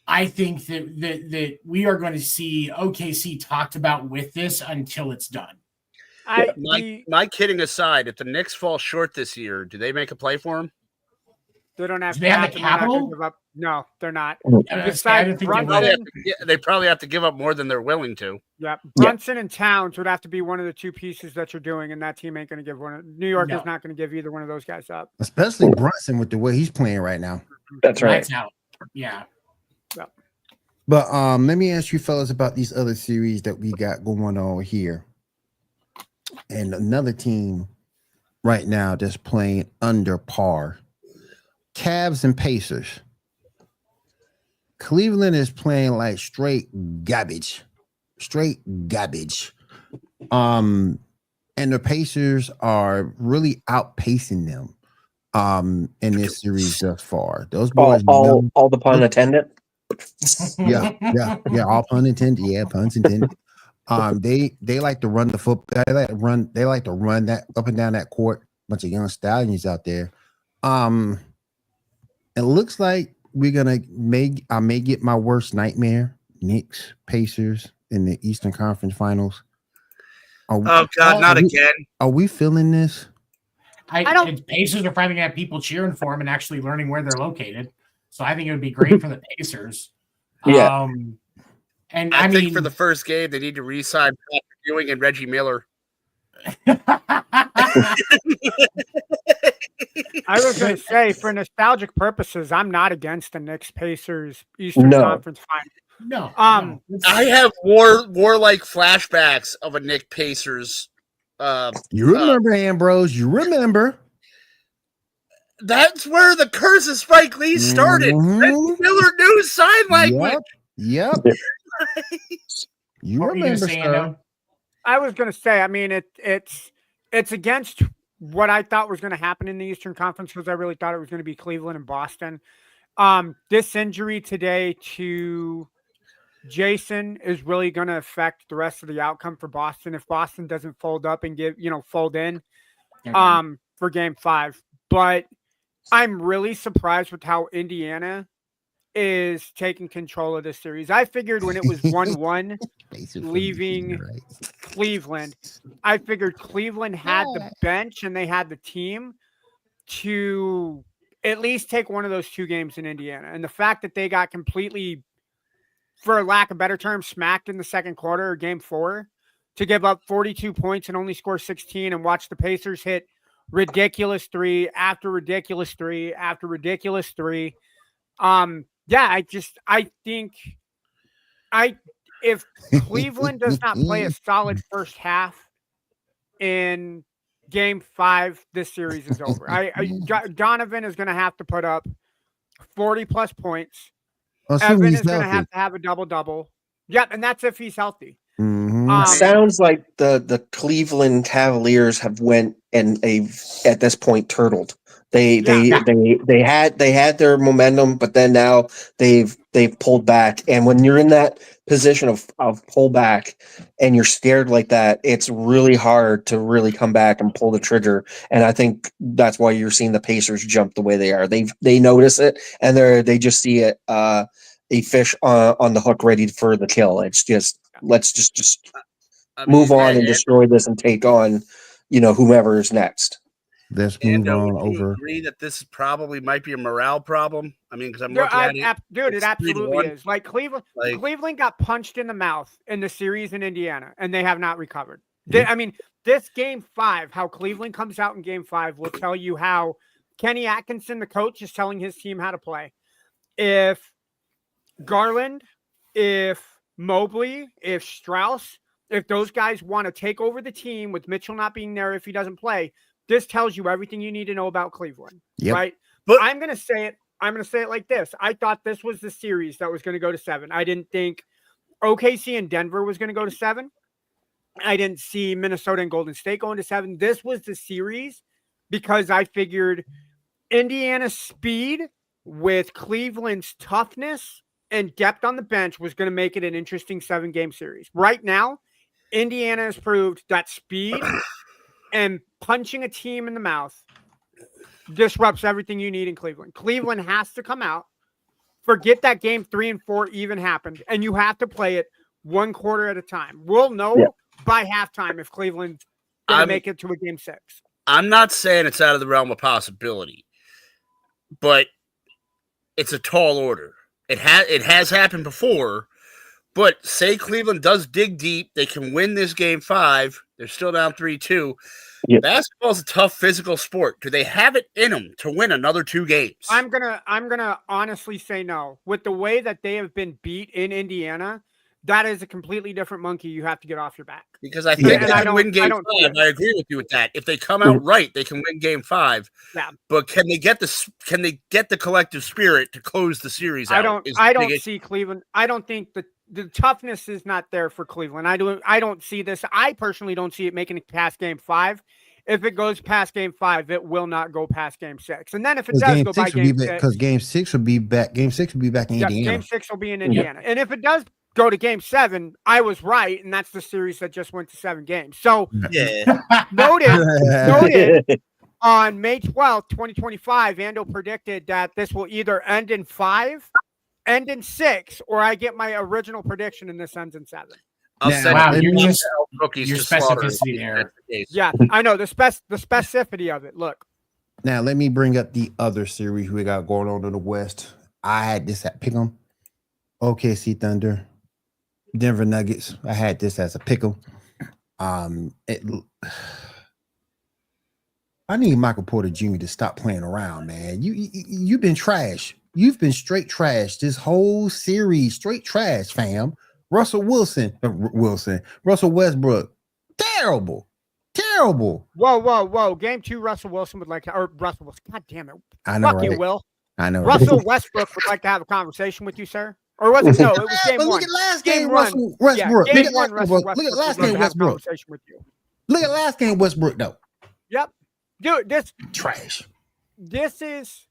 I think that we are going to see OKC talked about with this until it's done. My kidding aside, if the Knicks fall short this year, do they make a play for him? They don't have. Do they have the capital? Give up. No, they're not. Besides Brunson, they probably have to give up more than they're willing to. Yeah, Brunson and Towns would have to be one of the two pieces that you're doing, and that team ain't going to give one. New York is not going to give either one of those guys up. Especially Brunson with the way he's playing right now. That's right. That's out. Yeah. But let me ask you fellas about these other series that we got going on here. And another team right now that's playing under par. Cavs and Pacers. Cleveland is playing like straight garbage. Straight garbage. And the Pacers are really outpacing them in this series thus far. Those boys all the pun intended. Yeah, all pun intended. Yeah, puns intended. They like to run the football. They like to run that up and down that court. Bunch of young stallions out there. It looks like I may get my worst nightmare. Knicks, Pacers in the Eastern Conference Finals. Not again. Are we feeling this? I don't. Pacers are finally going to have people cheering for them and actually learning where they're located. So I think it would be great for the Pacers. Yeah. And I think for the first game, they need to re-sign Patrick Ewing and Reggie Miller. I was going to say, for nostalgic purposes, I'm not against the Knicks Pacers Eastern Conference Final. No. I have warlike flashbacks of a Knicks Pacers. You remember, Ambrose? You remember? That's where the curse of Spike Lee started. Reggie Miller knew sign language. Yep. You remember, sir? I was going to say, I mean, it's against what I thought was going to happen in the Eastern Conference because I really thought it was going to be Cleveland and Boston. This injury today to Jason is really going to affect the rest of the outcome for Boston if Boston doesn't fold up and fold in for Game 5. But I'm really surprised with how Indiana is taking control of this series. I figured when it was 1-1 leaving Cleveland, I figured Cleveland had the bench and they had the team to at least take one of those two games in Indiana. And the fact that they got completely, for lack of better term, smacked in the second quarter of Game 4 to give up 42 points and only score 16 and watch the Pacers hit ridiculous three after ridiculous three after ridiculous three. I think if Cleveland does not play a solid first half in Game 5, this series is over. Donovan is going to have to put up 40 plus points. Evan is going to have a double-double. Yep, and that's if he's healthy. Mm-hmm. Sounds like the Cleveland Cavaliers have went and at this point turtled. They had their momentum, but then now they've pulled back. And when you're in that position of pullback and you're scared like that, it's really hard to really come back and pull the trigger. And I think that's why you're seeing the Pacers jump the way they are. They notice it and they just see it a fish on the hook ready for the kill. It's just let's just move on and destroy this and take on whomever is next. Let's move on over. Agree that this probably might be a morale problem. I mean, because I'm looking at it. Dude, it absolutely is. Like Cleveland got punched in the mouth in the series in Indiana, and they have not recovered. I mean, this Game 5, how Cleveland comes out in Game 5 will tell you how Kenny Atkinson, the coach, is telling his team how to play. If Garland, if Mobley, if Strauss, if those guys want to take over the team with Mitchell not being there if he doesn't play, this tells you everything you need to know about Cleveland, right? But I'm going to say it like this. I thought this was the series that was going to go to 7. I didn't think OKC and Denver was going to go to 7. I didn't see Minnesota and Golden State going to 7. This was the series because I figured Indiana's speed with Cleveland's toughness and depth on the bench was going to make it an interesting 7-game series. Right now, Indiana has proved that speed and punching a team in the mouth disrupts everything you need in Cleveland. Cleveland has to come out, forget that game 3 and 4 even happened, and you have to play it one quarter at a time. We'll know by halftime if Cleveland's going to make it to a game 6. I'm not saying it's out of the realm of possibility, but it's a tall order. It has happened before, but say Cleveland does dig deep, they can win this game 5. They're still down 3-2. Yep. Basketball's a tough physical sport. Do they have it in them to win another 2 games? I'm gonna honestly say no. With the way that they have been beat in Indiana, that is a completely different monkey you have to get off your back. Because I think they can win game 5. I agree with you with that. If they come out right, they can win game 5. Yeah. But can they get the collective spirit to close the series out? I don't see Cleveland. I don't think the toughness is not there for Cleveland. I don't see this. I personally don't see it making it past game 5. If it goes past game 5, it will not go past game 6. And then if it does go by game 6, because game 6 will be back. Game 6 will be back in Indiana. Game 6 will be in Indiana. And if it does go to game 7, I was right, and that's the series that just went to 7 games. So noted on May 12th, 2025, Ando predicted that this will either end in 5, end in 6, or I get my original prediction and this ends in 7. Your specificity there. Yeah, I know the specificity of it. Look. Now let me bring up the other series we got going on in the West. I had this at Pick'em. OKC Thunder, Denver Nuggets. I had this as a pick'em. I need Michael Porter Jr. to stop playing around, man. You've been trash. You've been straight trash this whole series. Straight trash, fam. Russell Westbrook. Terrible. Whoa. Game 2, Russell Wilson would like to, or Russell Wilson. God damn it. I know, Fuck right? you, Will. I know. Russell Westbrook would like to have a conversation with you, sir. Or was it? No, it was game 1. Look at last game, Russell Westbrook. Game 1, Russell Westbrook. Look at last game, Westbrook. Look at last game, Westbrook, though. Yep. Dude, this trash. This is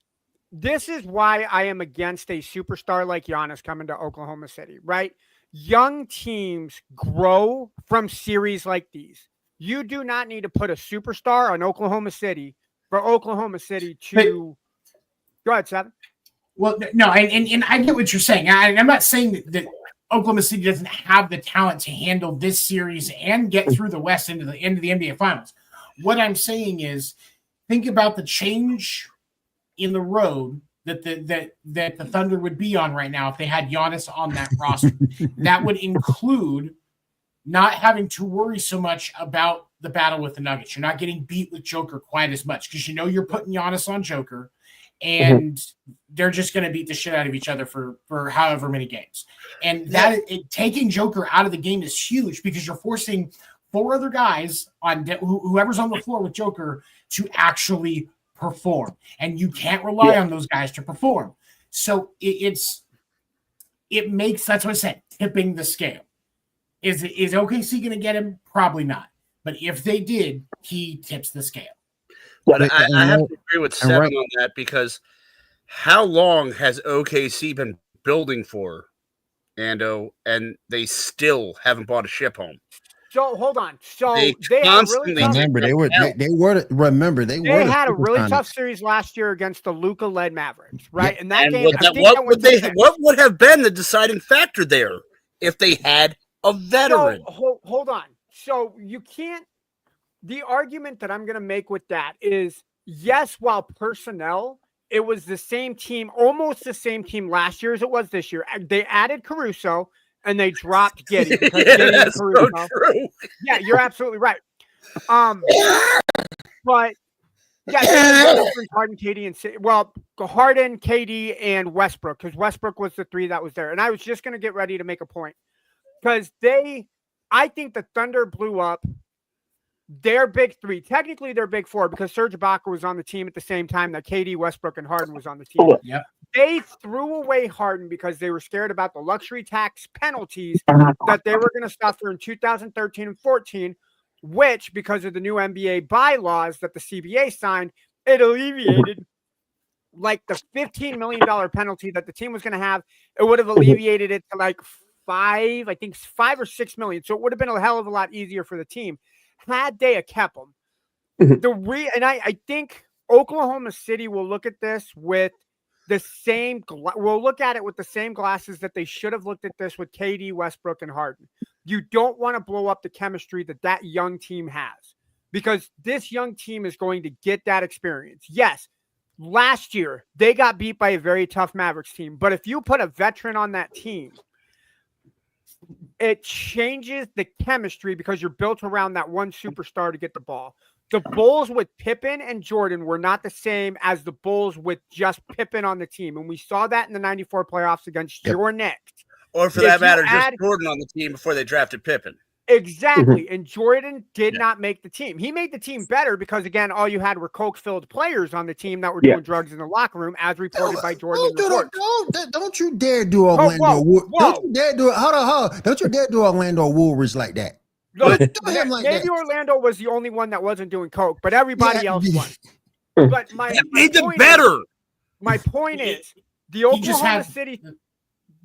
why I am against a superstar like Giannis coming to Oklahoma City, right? Young teams grow from series like these. You do not need to put a superstar on Oklahoma City for Oklahoma City to go ahead, Seven. Well, no, and I get what you're saying. I'm not saying that Oklahoma City doesn't have the talent to handle this series and get through the West into the NBA Finals. What I'm saying is, think about the change in the road that the Thunder would be on right now if they had Giannis on that roster. That would include not having to worry so much about the battle with the Nuggets. You're not getting beat with Joker quite as much because you're putting Giannis on Joker, and they're just going to beat the shit out of each other for however many games. And taking Joker out of the game is huge because you're forcing 4 other guys on whoever's on the floor with Joker to actually perform, and you can't rely on those guys to perform. So it makes, that's what I said, tipping the scale. Is OKC going to get him? Probably not. But if they did, he tips the scale. But I have to agree with Seven on that because how long has OKC been building for, Ando, and they still haven't bought a ship home? So hold on. So they had a really tough, they had a really tough series last year against the Luka-led Mavericks, right? Yeah. And that game, what would have been the deciding factor there if they had a veteran? So, hold on. So you can't. The argument that I'm going to make with that is, yes, while personnel, it was the same team, almost the same team last year as it was this year. They added Caruso. And they dropped Giddey. That's so true. Yeah, you're absolutely right. But yeah, Harden, KD, and Harden, KD, and Westbrook, because Westbrook was the 3 that was there. And I was just going to get ready to make a point because I think the Thunder blew up their big 3. Technically, their big 4 because Serge Ibaka was on the team at the same time that KD, Westbrook, and Harden was on the team. Yep. They threw away Harden because they were scared about the luxury tax penalties that they were going to suffer in 2013 and 14, which, because of the new NBA bylaws that the CBA signed, it alleviated like the $15 million penalty that the team was going to have, it would have alleviated it to like $5 or $6 million. So it would have been a hell of a lot easier for the team had they kept him. I think Oklahoma City will look at this with the same. We'll look at it with the same glasses that they should have looked at this with KD, Westbrook, and Harden. You don't want to blow up the chemistry that young team has, because this young team is going to get that experience. Yes, last year they got beat by a very tough Mavericks team, but if you put a veteran on that team, it changes the chemistry because you're built around that one superstar to get the ball. The Bulls with Pippen and Jordan were not the same as the Bulls with just Pippen on the team. And we saw that in the 94 playoffs against your Knicks. Or for that matter, just Jordan on the team before they drafted Pippen. Exactly. And Jordan did not make the team. He made the team better because, again, all you had were coke-filled players on the team that were doing drugs in the locker room, as reported by Jordan. Don't you dare do Orlando. Don't you dare do it. Hold on. Don't you dare do Orlando Woolridge like that. Look, maybe Orlando was the only one that wasn't doing coke, but everybody else was. But that made them better. My point is, the Oklahoma City.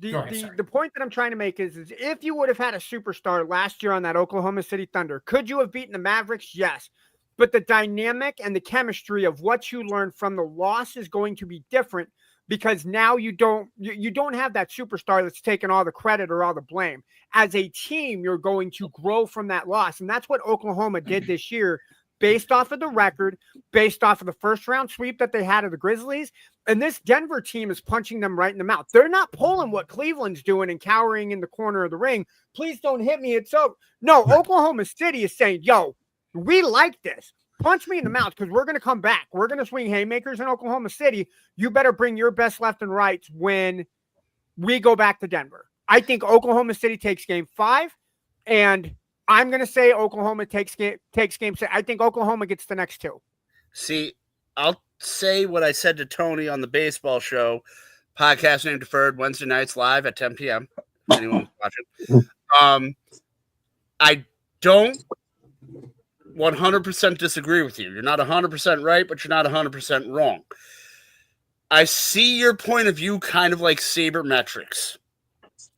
The point that I'm trying to make is if you would have had a superstar last year on that Oklahoma City Thunder, could you have beaten the Mavericks? Yes. But the dynamic and the chemistry of what you learned from the loss is going to be different, because now you don't have that superstar that's taking all the credit or all the blame. As a team, you're going to grow from that loss. And that's what Oklahoma did this year, based off of the record, based off of the first round sweep that they had of the Grizzlies. And this Denver team is punching them right in the mouth. They're not pulling what Cleveland's doing and cowering in the corner of the ring. Please don't hit me. It's so. No, Oklahoma City is saying, yo, we like this. Punch me in the mouth, because we're going to come back. We're going to swing haymakers in Oklahoma City. You better bring your best left and rights when we go back to Denver. I think Oklahoma City takes game 5, and I'm going to say Oklahoma takes game 6. I think Oklahoma gets the next 2. See, I'll say what I said to Tony on the baseball show, podcast named Deferred, Wednesday nights live at 10 p.m. Anyone watching? I don't 100% disagree with you. You're not 100% right, but you're not 100% wrong. I see your point of view kind of like sabermetrics.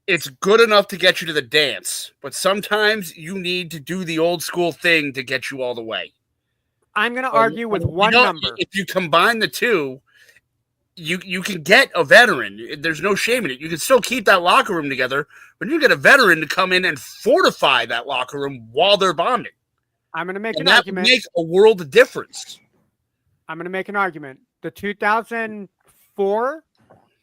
It's good enough to get you to the dance, but sometimes you need to do the old school thing to get you all the way. I'm going to argue with one number. If you combine the two, you can get a veteran. There's no shame in it. You can still keep that locker room together, but you get a veteran to come in and fortify that locker room while they're bombing. I'm going to make an that argument. Would make a world of difference. I'm going to make an argument. The 2004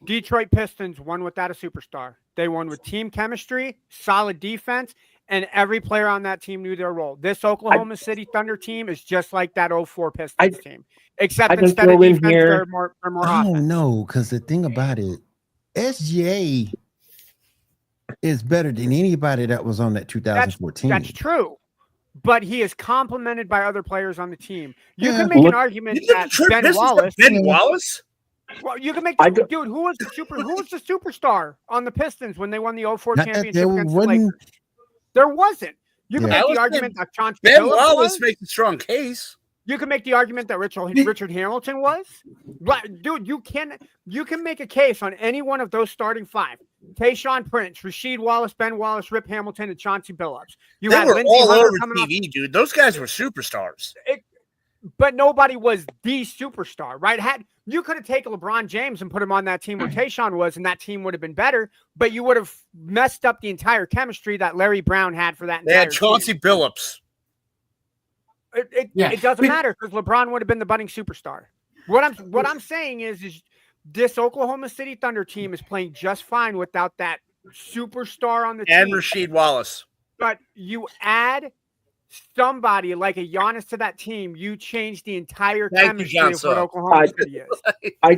Detroit Pistons won without a superstar. They won with team chemistry, solid defense, and every player on that team knew their role. This Oklahoma City Thunder team is just like that 04 Pistons team, except instead of defense, they're more I offense. don't know, because the thing about it, SGA is better than anybody that was on that 2014. That's true. But he is complemented by other players on the team. You can make an argument that Ben Wallace. Ben Wallace? Well, you can make dude. Who was the superstar on the Pistons when they won the 04 championship against the Lakers? There wasn't. You can make the argument that Chauncey Ben Billups Wallace was. makes a strong case. You can make the argument that Richard Hamilton was. Dude, you can make a case on any one of those starting 5. Tayshaun Prince, Rasheed Wallace, Ben Wallace, Rip Hamilton, and Chauncey Billups. They were all over TV, dude. Those guys were superstars. But nobody was the superstar, right? You could have taken LeBron James and put him on that team where Tayshaun was, and that team would have been better, but you would have messed up the entire chemistry that Larry Brown had for that entire They had Chauncey Billups. It doesn't matter, because LeBron would have been the budding superstar. What I'm saying is this Oklahoma City Thunder team is playing just fine without that superstar on the team. And Rasheed Wallace. But you add somebody like a Giannis to that team, you change the entire chemistry of what Oklahoma City is. I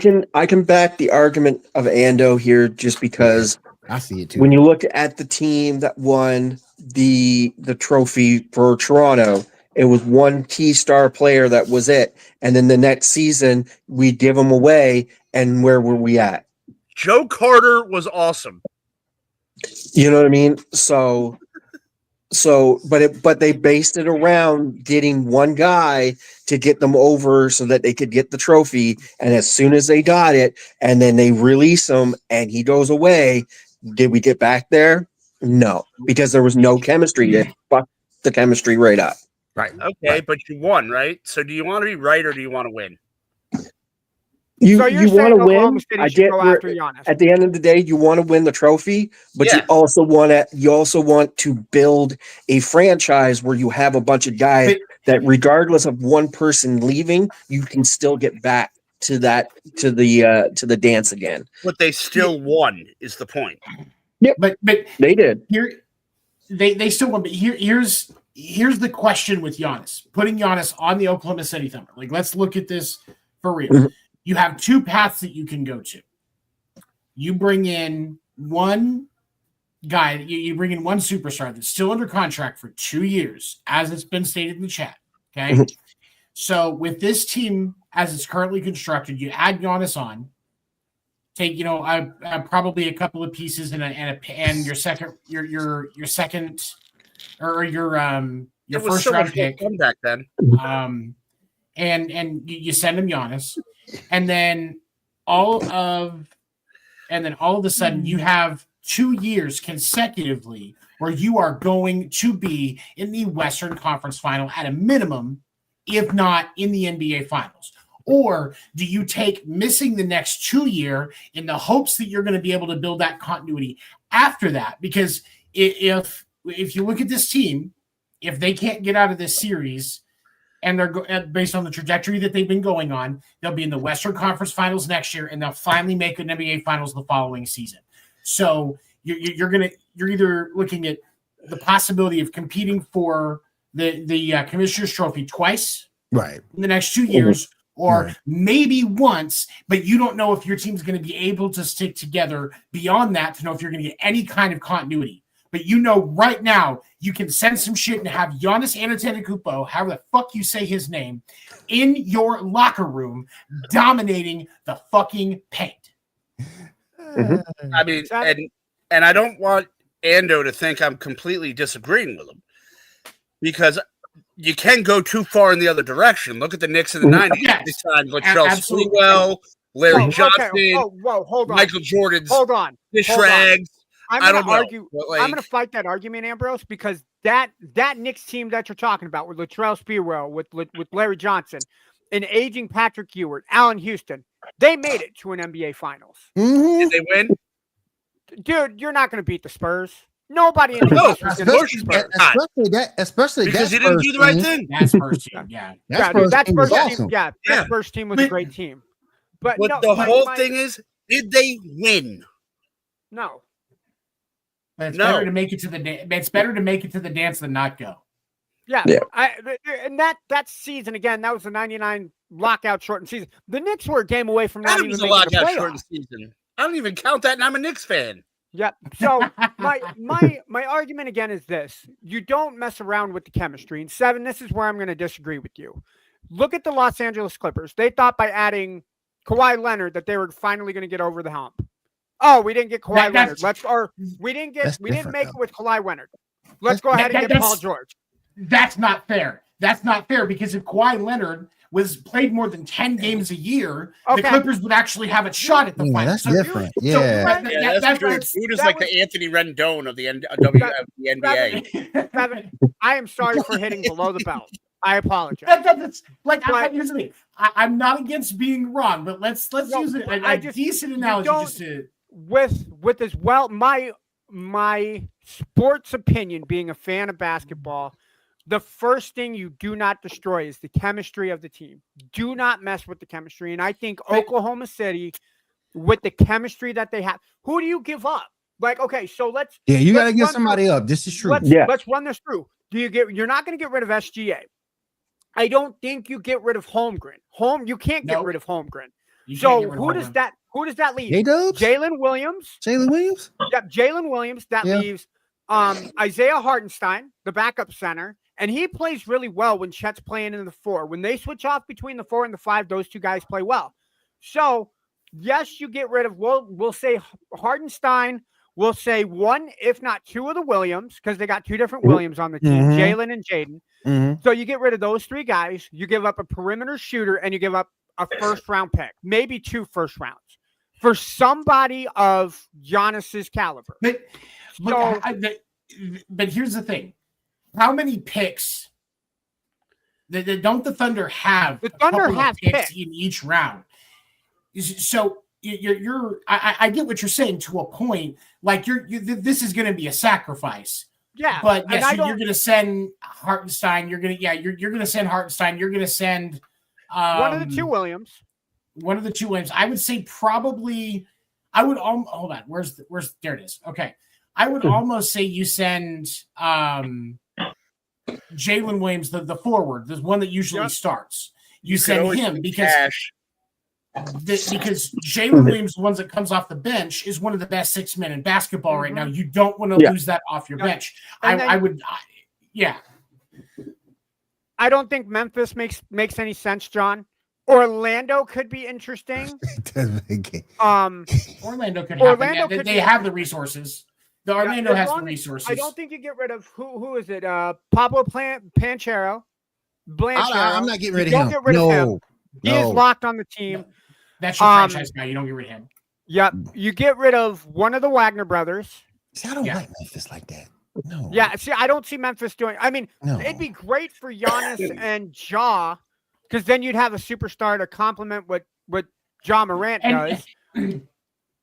can back the argument of Ando here, just because I see it too. When you look at the team that won the trophy for Toronto, it was one key star player that was it. And then the next season, we give them away. And where were we at? Joe Carter was awesome. You know what I mean? So So, but they based it around getting one guy to get them over so that they could get the trophy. And as soon as they got it, and then they release him and he goes away, did we get back there? No, because there was no chemistry. They fucked the chemistry right up. Right. Okay, but you won, right? So do you want to be right or do you want to win? You So you're want saying to win. Oklahoma City I should get go where- after Giannis. at the end of the day, you want to win the trophy, but Yeah. you also want to build a franchise where you have a bunch of guys that, regardless of one person leaving, you can still get back to the dance again. But they still won is the point. But They did. here they still won. But here's the question with Giannis. Putting Giannis on the Oklahoma City Thunder. Like, let's look at this for real. Mhm. You have two paths that you can go to. You bring in one guy, you bring in one superstar that's still under contract for 2 years, as it's been stated in the chat. Okay. Mhm. So with this team as it's currently constructed, you add Giannis on, take probably a couple of pieces and your second or your It was first so round much more pick. fun back then. And you send him Giannis, and then all of a sudden you have 2 years consecutively where you are going to be in the Western Conference Final at a minimum, if not in the NBA Finals. Or do you take missing the next 2 year in the hopes that you're going to be able to build that continuity after that? Because if you look at this team, if they can't get out of this series, and they're based on the trajectory that they've been going on, they'll be in the Western Conference Finals next year, and they'll finally make an NBA Finals the following season. So you're either looking at the possibility of competing for the Commissioner's Trophy twice, Right, in the next 2 years, or maybe once, but you don't know if your team's going to be able to stick together beyond that to know if you're going to get any kind of continuity. But you know right now you can send some shit and have Giannis Antetokounmpo, however the fuck you say his name, in your locker room dominating the fucking paint. I mean, and I don't want Ando to think I'm completely disagreeing with him, because you can go too far in the other direction. Look at the Knicks in the 90s. Yes. They signed Latrell Absolutely. Sprewell, Larry Johnson, Hold on. Michael Jordan's Hold on. fish Hold on. rags. I'm I going don't to know, argue. but, like- I'm going to fight that argument, Ambrose, because that Knicks team that you're talking about with Latrell Sprewell, with Larry Johnson, and aging Patrick Ewing, Allen Houston, they made it to an NBA Finals. Did they win? Dude, you're not going to beat the Spurs. Nobody in the No, East was going to beat the Spurs. Especially Because that he didn't Spurs do the right team. thing. That's first team, yeah. Yeah, Spurs dude, that team was Spurs awesome. team, that Spurs team was a great team. But But no, the whole my- thing is, did they win? no. But it's No. better to make it to the dance than not go. Yeah, Yeah. And that season again, that was the '99 lockout shortened season. The Knicks were a game away from not That even was a making the lockout playoffs. shortened season. I don't even count that, and I'm a Knicks fan. Yep. So my argument again is this: you don't mess around with the chemistry. And Seven, this is where I'm going to disagree with you. Look at the Los Angeles Clippers. They thought by adding Kawhi Leonard that they were finally going to get over the hump. Oh, we didn't get Kawhi Leonard. We didn't make it with Kawhi Leonard. Let's go ahead and get Paul George. That's not fair. That's not fair, because if Kawhi Leonard was played more than 10 games a year, the Clippers would actually have a shot at the finals. That's different. Yeah. That's true. Dude is like the Anthony Rendon of the NBA. Seven, I am sorry for hitting below the belt. I apologize. That's like, here's the thing. I'm not against being wrong, but let's use a decent analogy just to with as well my sports opinion, being a fan of basketball, the first thing you do not destroy is the chemistry of the team. Do not mess with the chemistry. And I think Oklahoma City, with the chemistry that they have, who do you give up? Like, okay, so you got to get somebody up. This is true. Let's run this through. You're not going to get rid of SGA. I don't think you get rid of Holmgren. You can't get rid of Holmgren. So who does that leave? Jalen Williams. Yep, Jalen Williams. That leaves Isaiah Hartenstein, the backup center, and he plays really well when Chet's playing in the 4. When they switch off between the 4 and the 5, those two guys play well. So yes, you get rid of we'll say Hartenstein we'll say one, if not two of the Williams, because they got two different Williams on the team, Jalen and Jaden. So you get rid of those three guys. You give up a perimeter shooter, and you give up a first-round pick, maybe 2 first rounds for somebody of Giannis's caliber. But here's the thing: how many picks? Don't the Thunder have? The Thunder have picks in each round. So I get what you're saying to a point. Like this is going to be a sacrifice. Yeah, but yes, you're going to send Hartenstein. You're going to send Hartenstein. You're going to send one of the two Williams. One of the two Williams. I would say probably. I would hold on. Where's there it is. Okay, I would almost say you send Jalen Williams, the forward, the one that usually starts. You send him because Jalen Williams, the ones that comes off the bench, is one of the best 6 men in basketball right now. You don't want to lose that off your bench. I would. I don't think Memphis makes any sense, John. Orlando could be interesting. Orlando could happen. They have the resources. The Orlando has the resources. I don't think you get rid of who is it? Pablo Panchero. I'm not getting rid of him. Get rid of him. He is locked on the team. That's your franchise guy. You don't get rid of him. Yep. You get rid of one of the Wagner brothers. See, I don't like Memphis like that. No. Yeah. See, I don't see Memphis doing. I mean, it'd be great for Giannis and Ja, because then you'd have a superstar to complement what Ja Morant does.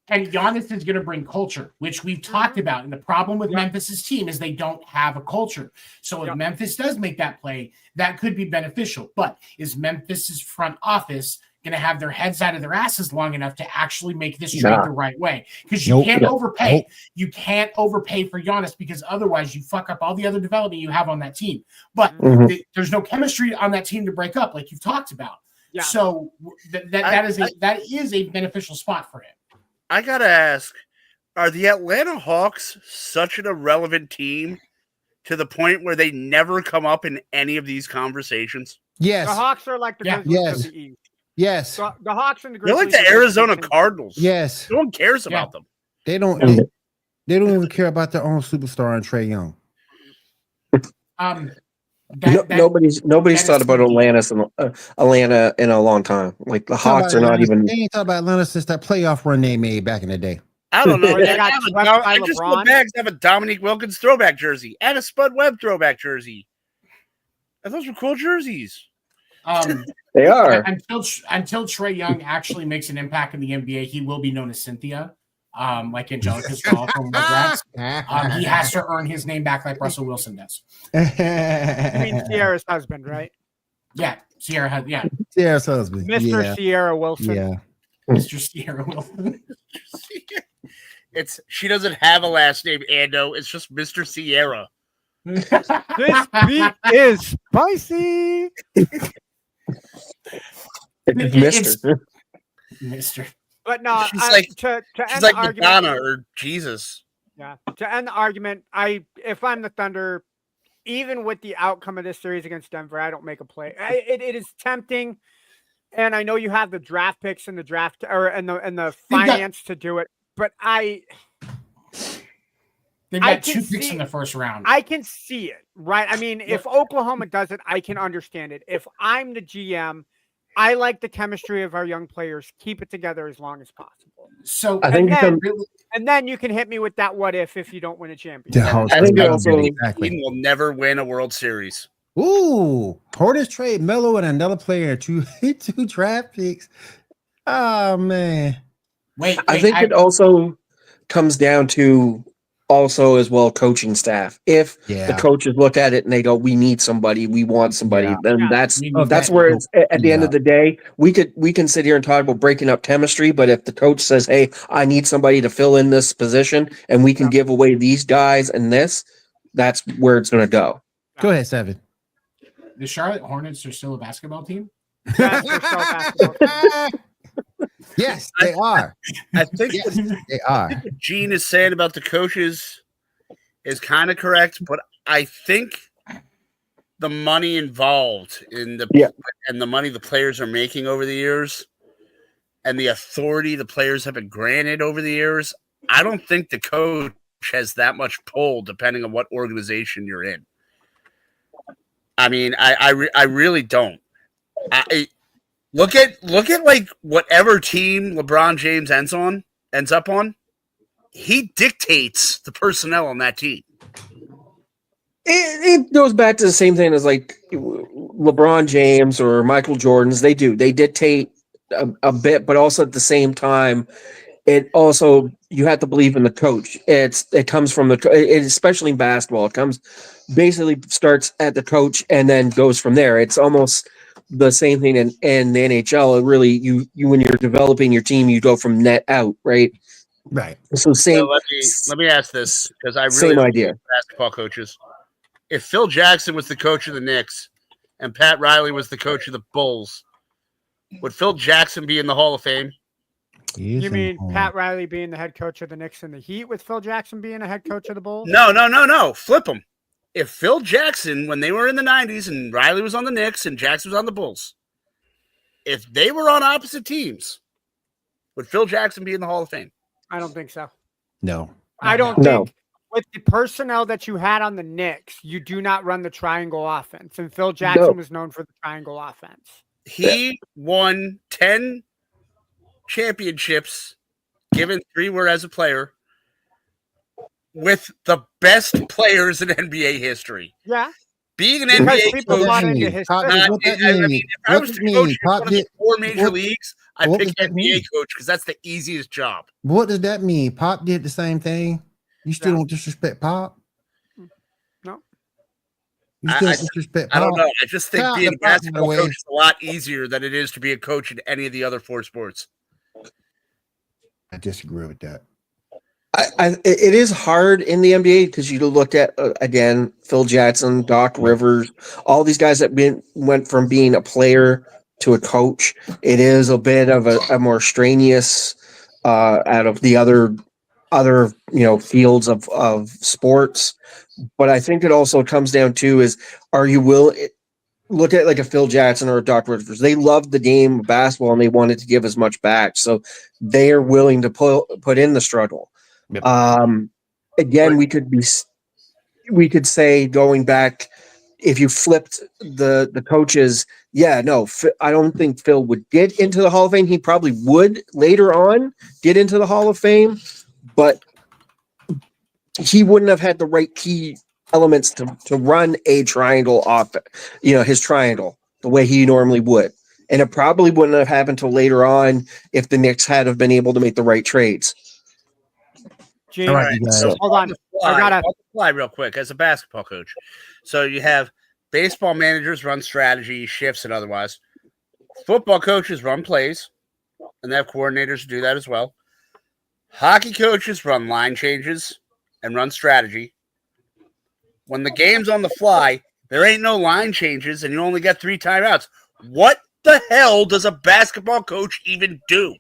And Giannis is going to bring culture, which we've talked about. And the problem with Memphis's team is they don't have a culture. So if Memphis does make that play, that could be beneficial. But is Memphis's front office going to have their heads out of their asses long enough to actually make this trade the right way? Because you can't overpay. You can't overpay for Giannis, because otherwise you fuck up all the other development you have on that team. But there's no chemistry on that team to break up, like you've talked about. Yeah. So that is a beneficial spot for him. I gotta ask, are the Atlanta Hawks such an irrelevant team to the point where they never come up in any of these conversations? Yes. The Hawks are like the Grizzlies of the East. Yes. So the Hawks and the Grizzlies. They're like the Arizona Cardinals. Yes. No one cares about them. They don't. They don't even care about their own superstar and Trae Young. Nobody's thought about Atlanta in a long time. Like the Hawks are not even. They ain't thought about Atlanta since that playoff run they made back in the day. I don't know. I just know the Bags have a Dominique Wilkins throwback jersey and a Spud Webb throwback jersey. And those were cool jerseys. They are. Until Trae Young actually makes an impact in the NBA, he will be known as Cynthia, like Angelica's doll from Rugrats. He has to earn his name back like Russell Wilson does. You mean Sierra's husband, right? Yeah, Sierra's husband. Mr. Sierra Wilson. Yeah. Mr. Sierra Wilson. She doesn't have a last name, Ando. It's just Mr. Sierra. This beat is spicy. Mister. But no, she's like argument, Madonna or Jesus. Yeah. To end the argument, if I'm the Thunder, even with the outcome of this series against Denver, I don't make a play. It is tempting, and I know you have the draft picks and the draft and the finance to do it, but they've got 2 picks in the first round. I can see it, right? I mean, if Oklahoma does it, I can understand it. If I'm the GM, I like the chemistry of our young players. Keep it together as long as possible. So and then you can hit me with that what if you don't win a championship. Yeah, I think He will never win a World Series. Ooh, Hornets trade Melo and another player, two draft picks. Oh man. Wait, I think it also comes down to as well coaching staff. If the coaches look at it and they go, "We need somebody, we want somebody," then that's where it's at the end of the day. We can sit here and talk about breaking up chemistry, but if the coach says, "Hey, I need somebody to fill in this position, and we can give away these guys and this," that's where it's going to go. Go ahead, Seven. The Charlotte Hornets are still a basketball team? Yes, they're still a basketball team. Yes, they are. I think they are. What Gene is saying about the coaches is kind of correct, but I think the money involved and the money the players are making over the years and the authority the players have been granted over the years, I don't think the coach has that much pull depending on what organization you're in. I mean, I really don't. Look at like whatever team LeBron James ends up on. He dictates the personnel on that team. It goes back to the same thing as like LeBron James or Michael Jordan's. They dictate a bit, but also at the same time, it also you have to believe in the coach. It comes from especially in basketball. It comes basically starts at the coach and then goes from there. It's almost the same thing in the NHL. It really you when you're developing your team, you go from net out, right? Right. So same. Let me ask this because I really same idea. Basketball coaches. If Phil Jackson was the coach of the Knicks and Pat Riley was the coach of the Bulls, would Phil Jackson be in the Hall of Fame? You mean Pat Riley being the head coach of the Knicks and the Heat with Phil Jackson being a head coach of the Bulls? No. Flip them. If Phil Jackson, when they were in the 90s and Riley was on the Knicks and Jackson was on the Bulls, if they were on opposite teams, would Phil Jackson be in the Hall of Fame? I don't think so. No. I don't think with the personnel that you had on the Knicks, you do not run the triangle offense. And Phil Jackson was known for the triangle offense. He won 10 championships, given 3 were as a player, with the best players in NBA history. Yeah. Being an NBA coach, if I was to coach one of the 4 major leagues, I'd pick NBA coach because that's the easiest job. What does that mean? Pop did the same thing. You still don't disrespect Pop? No. You still disrespect Pop? I don't know. I just think being a basketball coach is a lot easier than it is to be a coach in any of the other 4 sports. I disagree with that. It is hard in the NBA because you look at again Phil Jackson, Doc Rivers, all these guys that went from being a player to a coach. It is a bit of a more strenuous out of the other fields of sports. But I think it also comes down to is are you willing? Look at like a Phil Jackson or a Doc Rivers. They loved the game of basketball and they wanted to give as much back, so they are willing to put in the struggle. Yep. Again, we could say going back, if you flipped the coaches, I don't think Phil would get into the Hall of Fame. He probably would later on get into the Hall of Fame, but he wouldn't have had the right key elements to run a triangle off, his triangle the way he normally would. And it probably wouldn't have happened till later on if the Knicks had have been able to make the right trades. Gene, all right, so hold on. I gotta fly real quick as a basketball coach. So you have baseball managers run strategy, shifts, and otherwise. Football coaches run plays, and they have coordinators to do that as well. Hockey coaches run line changes and run strategy. When the game's on the fly, there ain't no line changes, and you only get 3 timeouts. What the hell does a basketball coach even do?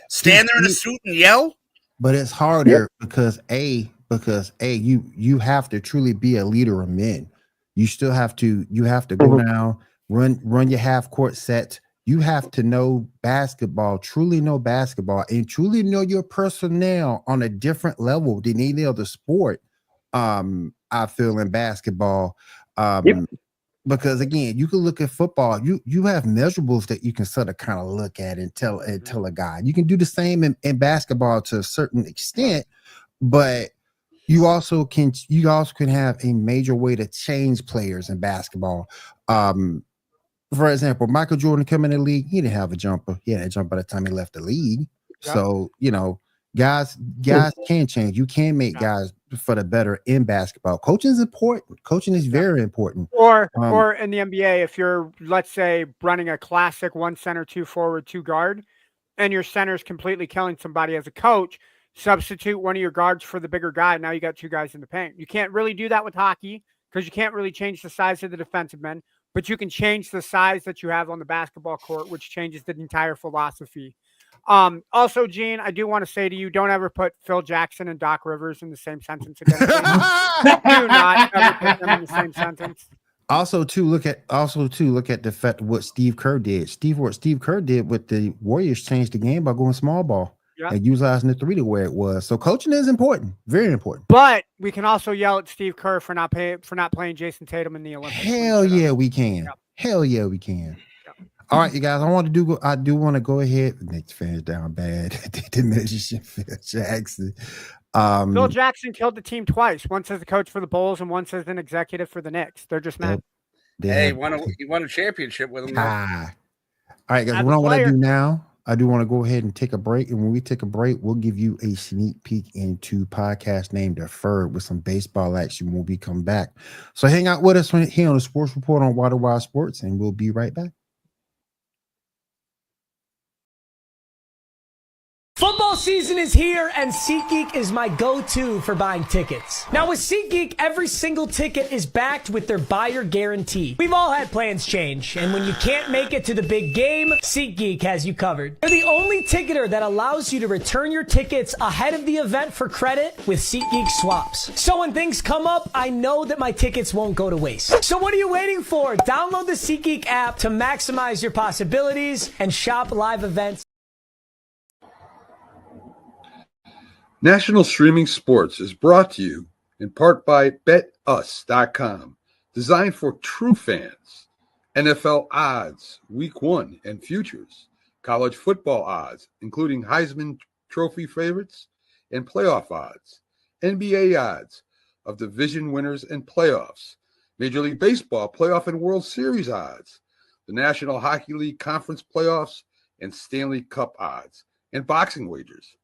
Stand there in a suit and yell? But it's harder because you have to truly be a leader of men. You still have to go down, run your half court sets. You have to know basketball, truly know basketball, and truly know your personnel on a different level than any other sport. I feel in basketball. Because again, you can look at football. You have measurables that you can sort of kind of look at and tell a guy. You can do the same in basketball to a certain extent, but you also can have a major way to change players in basketball. For example, Michael Jordan coming in the league, he didn't have a jumper. He had a jumper by the time he left the league. Yeah. So guys can change. You can make guys for the better in basketball. Coaching is important. Coaching is very important. Or in the NBA, if you're, let's say, running a classic 1 center, 2 forward, 2 guard, and your center is completely killing somebody as a coach, substitute one of your guards for the bigger guy. Now you got 2 guys in the paint. You can't really do that with hockey because you can't really change the size of the defensive men, but you can change the size that you have on the basketball court, which changes the entire philosophy. Also, Gene, I do want to say to you, don't ever put Phil Jackson and Doc Rivers in the same sentence again. Do not ever put them in the same sentence. Also, look at the fact of what Steve Kerr did. Steve Kerr did with the Warriors changed the game by going small ball. and utilizing the 3 to where it was. So coaching is important, very important. But we can also yell at Steve Kerr for not playing Jason Tatum in the Olympics. Hell yeah, we can. Yep. Hell yeah, we can. Yep. All right, you guys. I do want to go ahead. Knicks fans down bad. They mention Phil Jackson. Phil Jackson killed the team twice. Once as a coach for the Bulls and once as an executive for the Knicks. They're just mad. He won a championship with them. All right, guys. What I do now, I do want to go ahead and take a break. And when we take a break, we'll give you a sneak peek into podcast named Deferred with some baseball action when we come back. So hang out with us here on the Sports Report on Water Wild Sports, and we'll be right back. Football season is here, and SeatGeek is my go-to for buying tickets. Now with SeatGeek, every single ticket is backed with their buyer guarantee. We've all had plans change, and when you can't make it to the big game, SeatGeek has you covered. They're the only ticketer that allows you to return your tickets ahead of the event for credit with SeatGeek swaps. So when things come up, I know that my tickets won't go to waste. So what are you waiting for? Download the SeatGeek app to maximize your possibilities and shop live events. National Streaming Sports is brought to you in part by BetUs.com, designed for true fans. NFL odds, Week 1 and futures, college football odds, including Heisman Trophy favorites and playoff odds, NBA odds of division winners and playoffs, Major League Baseball playoff and World Series odds, the National Hockey League Conference playoffs and Stanley Cup odds, and boxing wagers.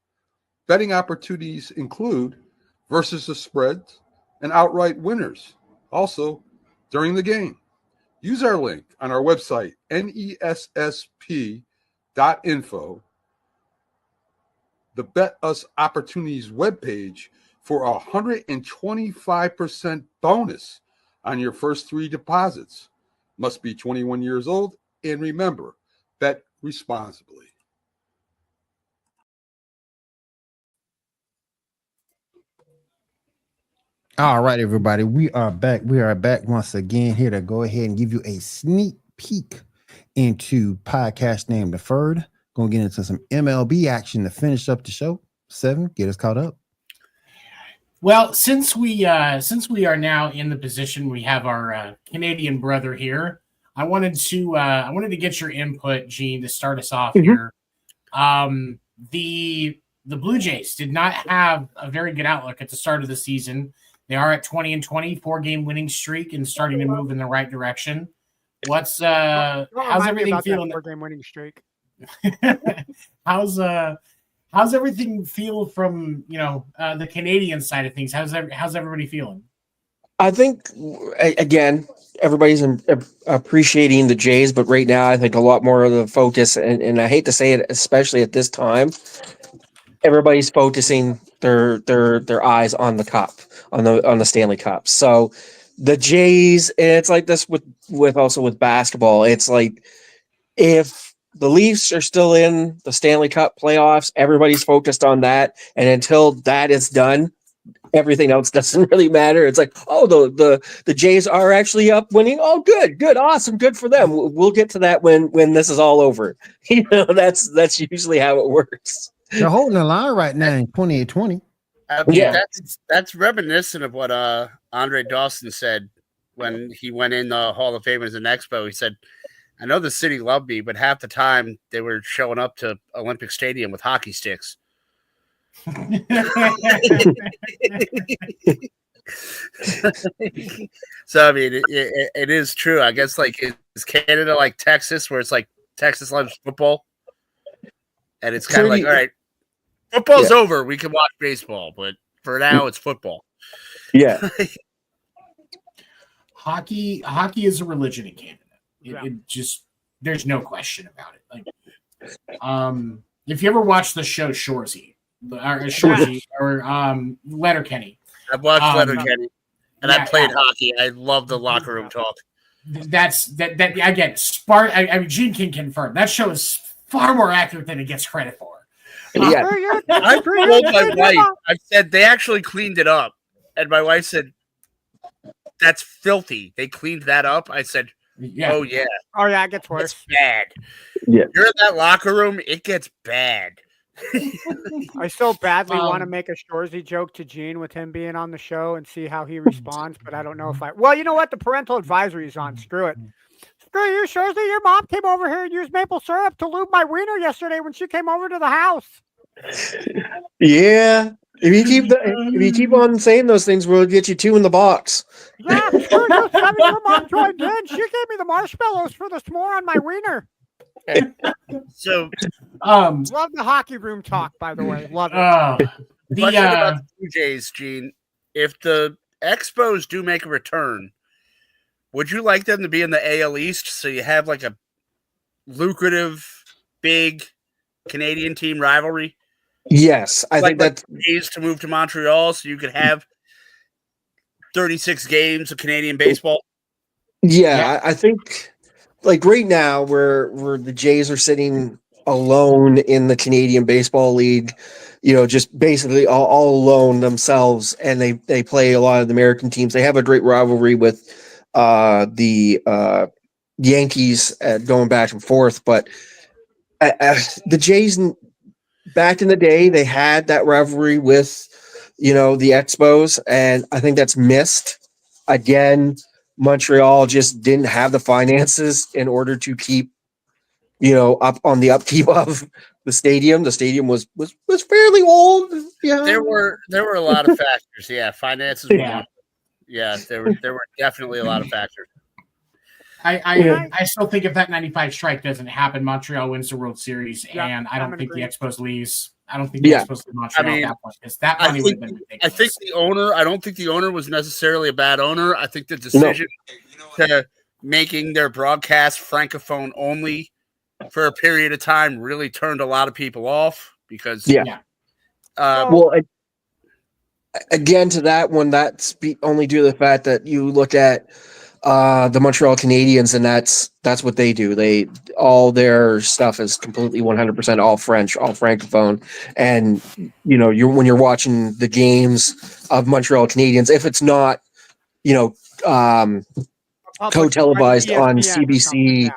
Betting opportunities include versus the spreads and outright winners, also during the game. Use our link on our website, nessp.info, the Bet Us Opportunities webpage, for a 125% bonus on your first 3 deposits. Must be 21 years old, and remember, bet responsibly. All right, everybody. We are back. We are back once again here to go ahead and give you a sneak peek into podcast named Deferred. Gonna get into some MLB action to finish up the show. 7, get us caught up. Well, since we are now in the position we have our Canadian brother here, I wanted to get your input, Gene, to start us off here. The Blue Jays did not have a very good outlook at the start of the season. They are at 20-20, 4-game winning streak, and starting to move in the right direction. How's everything feeling? 4-game winning streak. How's everything feel from the Canadian side of things? How's everybody feeling? I think again, everybody's appreciating the Jays, but right now I think a lot more of the focus, and I hate to say it, especially at this time, everybody's focusing their eyes on the cup, on the Stanley Cup. So the Jays, it's like this with basketball. It's like if the Leafs are still in the Stanley Cup playoffs, everybody's focused on that, and until that is done, everything else doesn't really matter. It's like, oh, the Jays are actually up winning. Oh, good, awesome, good for them. We'll get to that when this is all over. That's usually how it works. They're holding the line right now in 2020. That's reminiscent of what Andre Dawson said when he went in the Hall of Fame as an expo. He said, I know the city loved me, but half the time they were showing up to Olympic Stadium with hockey sticks. So I mean, it is true. I guess, like, is Canada like Texas, where it's like Texas loves football, and it's kind of like, all right, football's over, we can watch baseball, but for now it's football. Yeah. Hockey is a religion in Canada. It just, there's no question about it. Like, if you ever watch the show Shoresy or Letterkenny, I've watched Letterkenny, and I played hockey. I love the locker room talk. That again, I mean, Gene can confirm that show is far more accurate than it gets credit for. Yeah. I told my wife, I said they actually cleaned it up, and my wife said, "That's filthy. They cleaned that up." I said, Yeah. Oh yeah. Oh yeah, it gets worse. It's bad. Yeah. You're in that locker room, it gets bad. I so badly want to make a Shorzy joke to Gene with him being on the show and see how he responds, but I don't know if I. Well, you know what? The parental advisory is on. Screw it. Screw you, Shorzy. Your mom came over here and used maple syrup to lube my wiener yesterday when she came over to the house. Yeah. If you keep on saying those things, we'll get you 2 in the box. Yeah, screw you. Your mom joined in. She gave me the marshmallows for the s'more on my wiener. So, love the hockey room talk, by the way. Love it. Question about the Blue Jays, Gene. If the Expos do make a return, would you like them to be in the AL East so you have like a lucrative, big Canadian team rivalry? Yes, I think that Jays to move to Montreal so you could have 36 games of Canadian baseball. Yeah, I think like right now where the Jays are sitting alone in the Canadian Baseball League, just basically all alone themselves, and they play a lot of the American teams. They have a great rivalry with the Yankees going back and forth, but the Jays back in the day, they had that rivalry with, the Expos, and I think that's missed. Again, Montreal just didn't have the finances in order to keep, up on the upkeep of the stadium. The stadium was fairly old. Yeah, there were a lot of factors. Yeah, finances. Yeah, there were definitely a lot of factors. I still think if that 95 strike doesn't happen, Montreal wins the World Series, and I don't think the Expos leaves. I don't think the Expos leave Montreal at that point, because that money would have been ridiculous. I think the owner. I don't think the owner was necessarily a bad owner. I think the decision to making their broadcast francophone only for a period of time really turned a lot of people off because again, to that one, that's only due to the fact that you look at the Montreal Canadiens, and that's what they do. All their stuff is completely 100% all French, all francophone. And when you're watching the games of Montreal Canadiens, if it's not co-televised on CBC,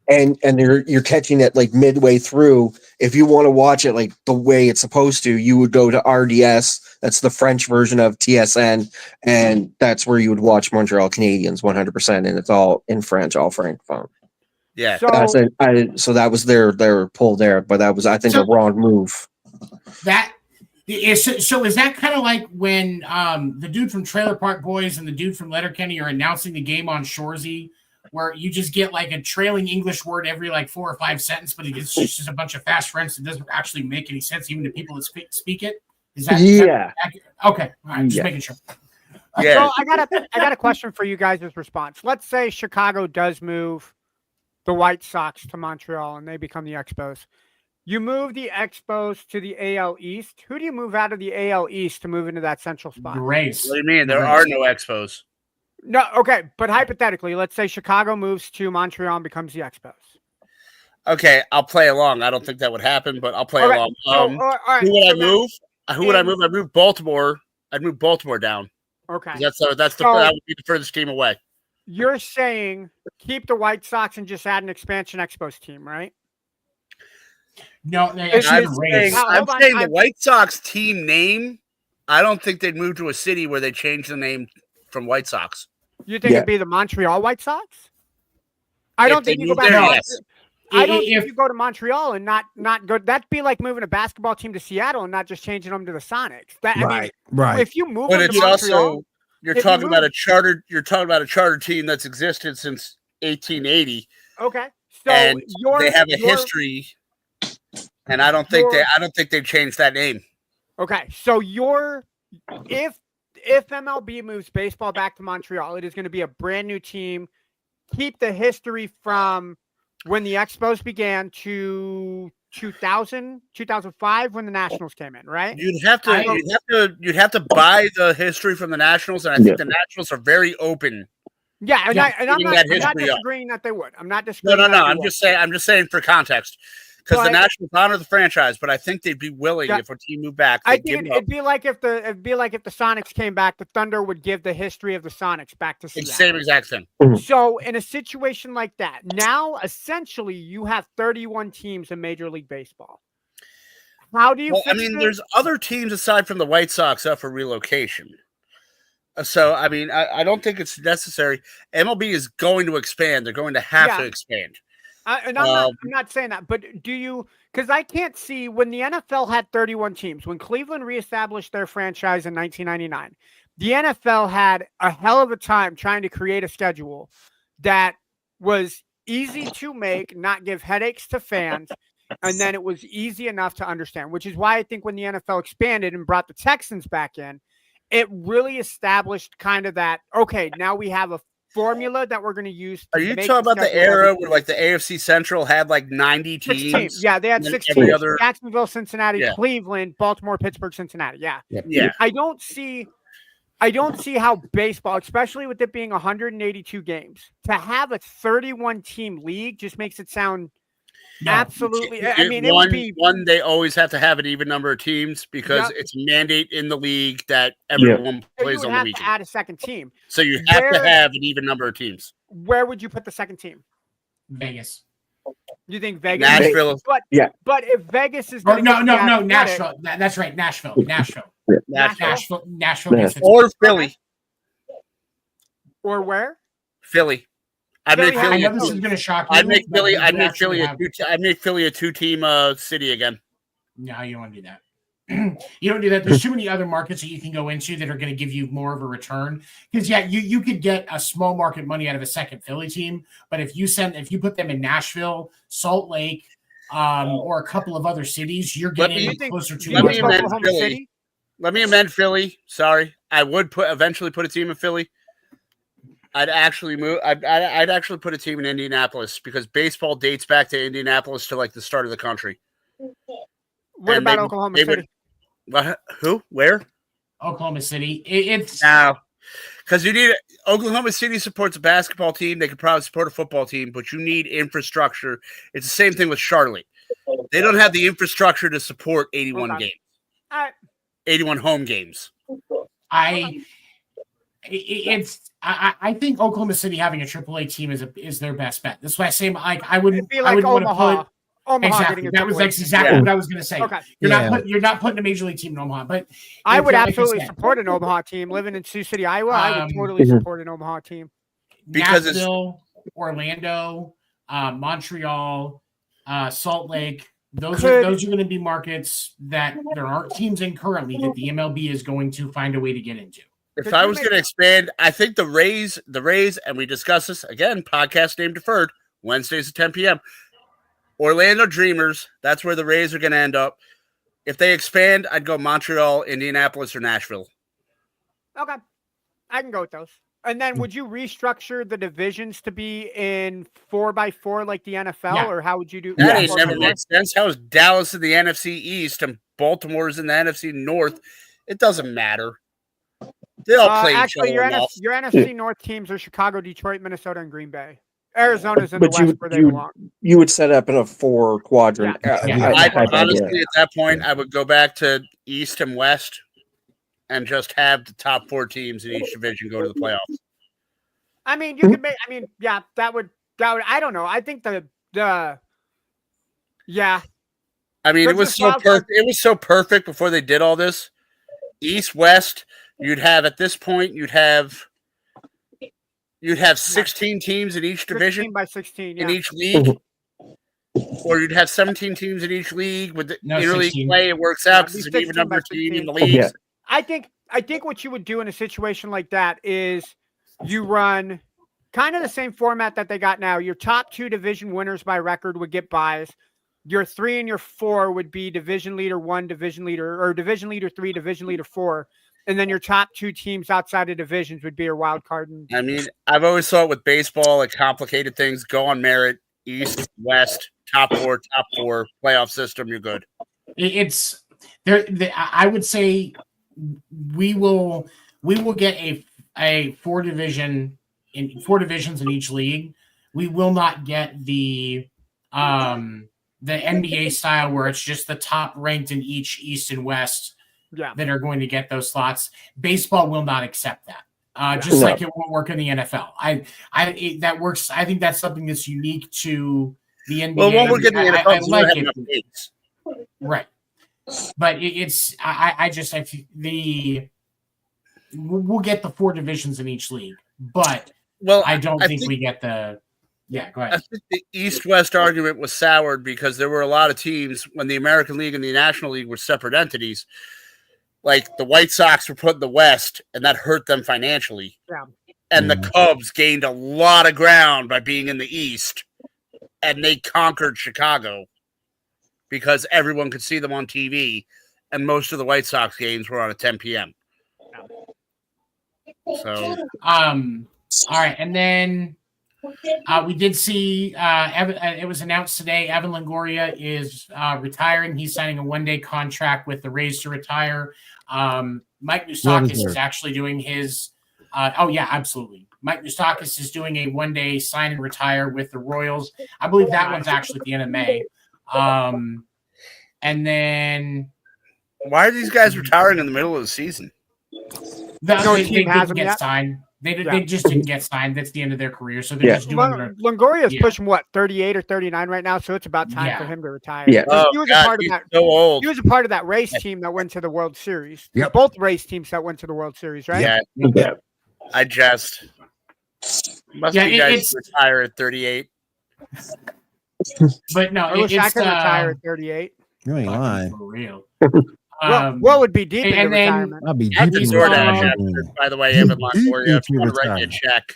and you're catching it like midway through, if you want to watch it like the way it's supposed to, you would go to RDS. That's the French version of TSN, and that's where you would watch Montreal Canadiens 100%, and it's all in French, all francophone. Yeah, so that was their pull there, but that was, I think, a wrong move. Is that kind of like when the dude from Trailer Park Boys and the dude from Letterkenny are announcing the game on Shorzy, where you just get like a trailing English word every like 4 or 5 sentences, but it's just a bunch of fast French that doesn't actually make any sense even to people that speak it? Is that accurate? Okay, all right, just making sure. So I got a question for you guys' response. Let's say Chicago does move the White Sox to Montreal and they become the Expos. You move the Expos to the AL East. Who do you move out of the AL East to move into that central spot? Grace. What do you mean? There are no Expos. No, okay, but hypothetically, let's say Chicago moves to Montreal and becomes the Expos. Okay, I'll play along. I don't think that would happen, but I'll play along. Who would I move? Who would I move? I'd move Baltimore. I'd move Baltimore down. Okay, that would be the furthest team away. You're saying keep the White Sox and just add an expansion Expos team, right? No, I'm saying the White Sox team name. I don't think they'd move to a city where they change the name from White Sox. You think it'd be the Montreal White Sox? I don't think you go back. I don't think you go to Montreal and not go. That'd be like moving a basketball team to Seattle and not just changing them to the Sonics. Right. If you move, but it's also you're talking about a charter team that's existed since 1880. Okay, so and they have a history, and I don't think they've changed that name. Okay, so if MLB moves baseball back to Montreal, it is going to be a brand new team. Keep the history from when the Expos began to 2000, 2005 when the Nationals came in, right? You'd have to buy the history from the Nationals, and I think the Nationals are very open. Yeah, I'm not disagreeing that they would. I'm not disagreeing. No. I'm just saying for context. Because the Nationals honor the franchise, but I think they'd be willing if a team moved back. I think it'd be like if the Sonics came back, the Thunder would give the history of the Sonics back to Seattle. Same exact thing. So in a situation like that, now essentially you have 31 teams in Major League Baseball. How do you? Well, I mean, there's other teams aside from the White Sox up for relocation. So, I mean, I don't think it's necessary. MLB is going to expand. They're going to have to expand. And I'm not saying that, but do you? Because I can't see when the NFL had 31 teams, when Cleveland reestablished their franchise in 1999, the NFL had a hell of a time trying to create a schedule that was easy to make, not give headaches to fans, and then it was easy enough to understand, which is why I think when the NFL expanded and brought the Texans back in, it really established kind of that, okay, now we have a formula that we're going to use. Are you talking about the era where like the AFC Central had like 90 teams? Yeah, they had 6 teams. Jacksonville, Cincinnati, Cleveland, Baltimore, Pittsburgh, Cincinnati. Yeah. I don't see how baseball, especially with it being 182 games, to have a 31 team league just makes it sound absolutely. I mean, it would be one. They always have to have an even number of teams because it's a mandate in the league that everyone plays on the weekend. To add a second team, so you have to have an even number of teams. Where would you put the second team? Vegas. You think Vegas? Nashville. But if Vegas is no, Nashville. That's right, Nashville. Or Philly. Or where? Philly. I'd make Philly. I know this is going to shock you. I'd make Philly a 2-team city again. No, you don't want to do that. You don't do that. There's too many other markets that you can go into that are going to give you more of a return. Because you could get a small market money out of a second Philly team, but if you put them in Nashville, Salt Lake, or a couple of other cities, you're getting closer to. Let me amend Philly. Sorry, I would eventually put a team in Philly. I'd actually move. I'd actually put a team in Indianapolis because baseball dates back to Indianapolis to like the start of the country. What about Oklahoma City? Who? Where? Oklahoma City. It's now because you need Oklahoma City supports a basketball team. They could probably support a football team, but you need infrastructure. It's the same thing with Charlotte. They don't have the infrastructure to support 81 games, 81 home games. I think Oklahoma City having a AAA team is their best bet. That's why I say I wouldn't be like Omaha. Exactly. That was exactly what I was going to say. Okay. You're not putting a major league team in Omaha, but I would absolutely support an Omaha team. Living in Sioux City, Iowa, I would totally support an Omaha team. Because Nashville, Orlando, Montreal, Salt Lake. Those are going to be markets that there aren't teams in currently that the MLB is going to find a way to get into. If I was going to expand, I think the Rays, and we discuss this again, podcast name deferred, Wednesdays at 10 p.m. Orlando Dreamers, that's where the Rays are going to end up. If they expand, I'd go Montreal, Indianapolis, or Nashville. Okay. I can go with those. And then would you restructure the divisions to be in 4x4 like the NFL, or how would you do that? Ain't never made sense. How is Dallas in the NFC East and Baltimore's in the NFC North? It doesn't matter. They all play each other. Your NFC North teams are Chicago, Detroit, Minnesota, and Green Bay. Arizona's in the West where they belong. You would set up in a 4-quadrant. Honestly, at that point, I would go back to East and West and just have the top 4 teams in each division go to the playoffs. I mean, you could make. I mean, yeah, that would. I don't know. I think yeah. I mean, it was so perfect. It was so perfect before they did all this. East, West. You'd have at this point. You'd have 16 teams in each division. 16 by 16, in each league. Or you'd have 17 teams in each league with the interleague play. It works out because it's an even number of teams in the leagues. Yeah. I think what you would do in a situation like that is you run kind of the same format that they got now. Your top 2 division winners by record would get buys. Your 3 and your 4 would be division leader 1, division leader 3, division leader 4. And then your top 2 teams outside of divisions would be your wild card. I mean, I've always thought with baseball, like complicated things, go on merit, East, West, top 4, playoff system, you're good. It's there. I would say we will get a 4 divisions in each league. We will not get the NBA style where it's just the top ranked in each East and West. Yeah. That are going to get those slots. Baseball will not accept that. Just like it won't work in the NFL. That works. I think that's something that's unique to the NBA. Well, it won't work in the NFL. I like it. Right. but we'll get the 4 divisions in each league, but I don't think we get the. Yeah, go ahead. I think the East-West argument was soured because there were a lot of teams when the American League and the National League were separate entities. Like the White Sox were put in the West, and that hurt them financially. Yeah. And the Cubs gained a lot of ground by being in the East, and they conquered Chicago because everyone could see them on TV, and most of the White Sox games were on at 10 p.m. So, all right, and then we did see it was announced today Evan Longoria is retiring. He's signing a 1-day contract with the Rays to retire. Mike Moustakas is actually doing his absolutely. Mike Moustakas is doing a 1-day sign and retire with the Royals. I believe that one's actually at the end of May. And then why are these guys retiring in the middle of the season? They didn't get signed. They just didn't get signed. That's the end of their career. So they're just doing Longoria is pushing what, 38 or 39 right now. So it's about time for him to retire. Yeah. He was a part of that. So old. He was a part of that race team that went to the World Series. Yep. Both race teams that went to the World Series, right? Yeah. I just must be guys retire at 38. But no, I wish I could retire at 38. You ain't lying. For real. What would be deep in retirement? I'll be That's deep in DoorDash retirement. after, by the way, Evan Longoria, if you want to write me a check.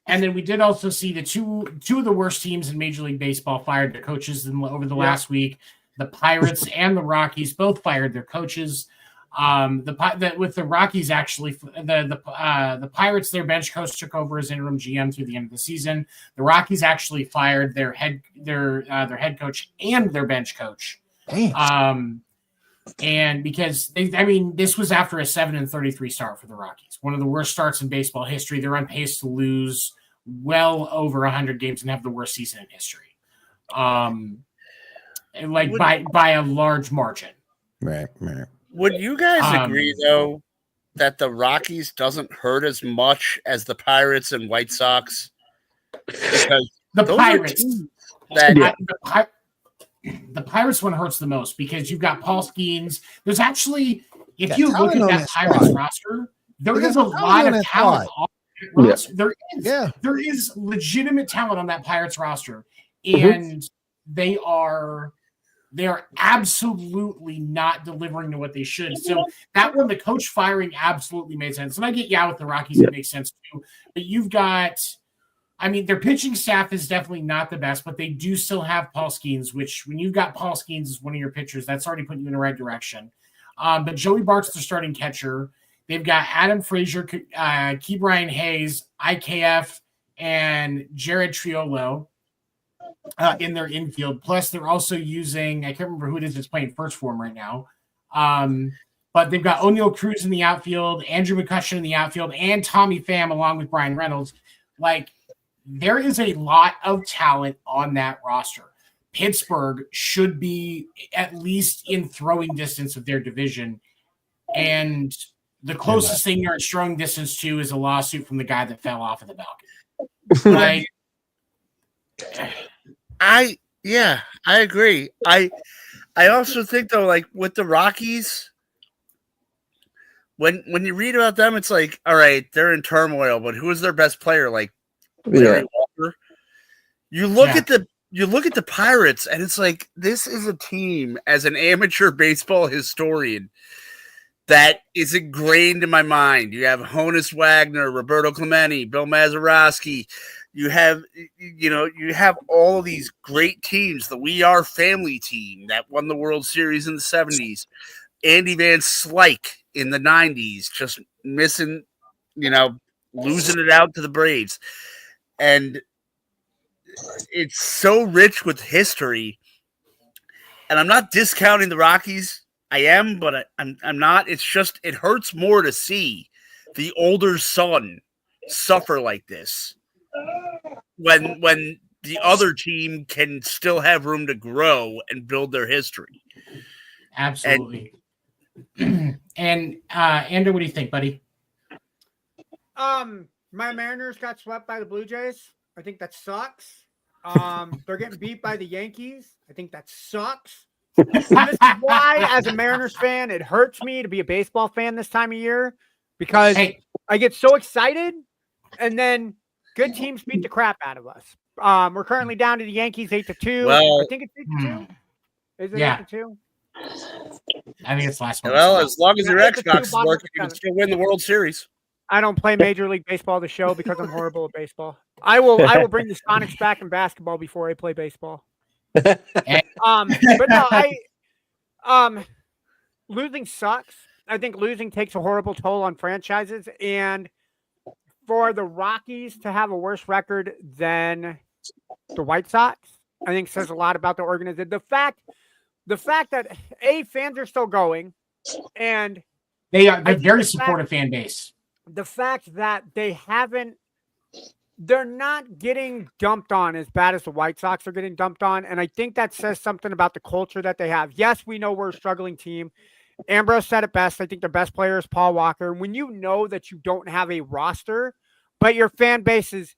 And then we did also see the two of the worst teams in Major League Baseball fired their coaches over the last week. The Pirates and the Rockies both fired their coaches. With the Rockies, actually, the Pirates, their bench coach took over as interim GM through the end of the season. The Rockies actually fired their head coach and their bench coach. And because this was after a 7-33 start for the Rockies, one of the worst starts in baseball history. They're on pace to lose well over 100 games and have the worst season in history, by a large margin. Right. Would you guys agree though that the Rockies doesn't hurt as much as the Pirates and White Sox? Because the Pirates the Pirates one hurts the most because you've got Paul Skeens. There's actually, if you look at that Pirates roster, there is a lot of talent on that roster. There is legitimate talent on that Pirates roster, and they are absolutely not delivering to what they should. So that one, the coach firing absolutely made sense. And I get with the Rockies, it makes sense too. But you've got, their pitching staff is definitely not the best, but they do still have Paul Skeens, which when you've got Paul Skeens as one of your pitchers, that's already putting you in the right direction. But Joey Bart's their starting catcher. They've got Adam Frazier, Key Brian Hayes, IKF, and Jared Triolo in their infield. Plus, they're also using, I can't remember who it is that's playing first for them right now. But they've got O'Neal Cruz in the outfield, Andrew McCutcheon in the outfield, and Tommy Pham along with Brian Reynolds. There is a lot of talent on that roster. Pittsburgh should be at least in throwing distance of their division. And the closest thing you're in throwing distance to is a lawsuit from the guy that fell off of the balcony. I agree. I also think though, with the Rockies, when you read about them, it's all right, they're in turmoil, but who is their best player? Larry Walker. You look at the Pirates, and it's this is a team, as an amateur baseball historian, that is ingrained in my mind. You have Honus Wagner, Roberto Clemente, Bill Mazeroski. You have all of these great teams. The We Are Family team that won the World Series in the 70s. Andy Van Slyke in the 90s, just missing, losing it out to the Braves. And it's so rich with history. And I'm not discounting the Rockies. I am, but I'm not. It's just, it hurts more to see the older son suffer like this when the other team can still have room to grow and build their history. Absolutely. And Andrew, what do you think, buddy? My Mariners got swept by the Blue Jays. I think that sucks. They're getting beat by the Yankees. I think that sucks. This is why, as a Mariners fan, it hurts me to be a baseball fan this time of year because I get so excited, and then good teams beat the crap out of us. We're currently down to the Yankees 8-2. Well, I think it's 8-2. Is it 8-2? I think it's last one. Well, as long as your Xbox is working, you can still win the World Series. I don't play Major League Baseball the show because I'm horrible at baseball. I will bring the Sonics back in basketball before I play baseball. But no, losing sucks. I think losing takes a horrible toll on franchises, and for the Rockies to have a worse record than the White Sox, I think says a lot about the organization. The fact that fans are still going, and they're very supportive fan base. The fact that they're not getting dumped on as bad as the White Sox are getting dumped on. And I think that says something about the culture that they have. Yes, we know we're a struggling team. Ambrose said it best. I think their best player is Paul Walker. When you know that you don't have a roster, but your fan base is,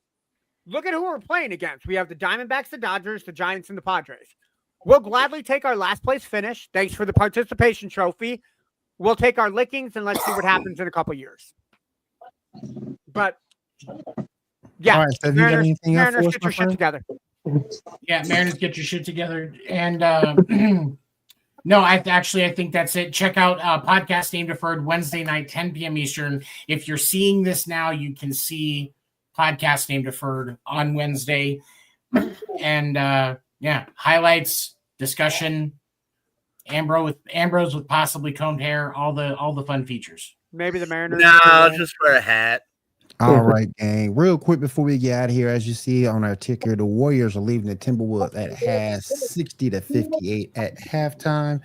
look at who we're playing against. We have the Diamondbacks, the Dodgers, the Giants, and the Padres. We'll gladly take our last place finish. Thanks for the participation trophy. We'll take our lickings and let's see what happens in a couple years. But yeah, all right, so Mariners, Mariners get your shit together. Yeah, Mariners, get your shit together. And no, I think that's it. Check out Podcast Name Deferred Wednesday night, 10 p.m. Eastern. If you're seeing this now, you can see Podcast Name Deferred on Wednesday. And highlights, discussion, Ambrose with possibly combed hair, all the fun features. Maybe the Mariners. No, just wear a hat. All right, gang. Real quick before we get out of here, as you see on our ticker, the Warriors are leaving the Timberwolves at 60-58 at halftime.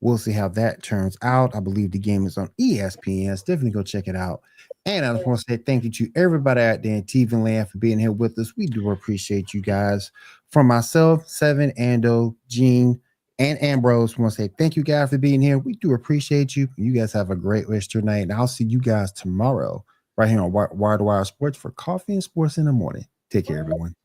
We'll see how that turns out. I believe the game is on ESPN. So definitely go check it out. And I just want to say thank you to everybody out there in TV land for being here with us. We do appreciate you guys. From myself, Seven, Ando, Gene, and Ambrose, I want to say thank you guys for being here. We do appreciate you. You guys have a great rest of your night. And I'll see you guys tomorrow right here on Wire to Wire Sports for Coffee and Sports in the Morning. Take care, everyone.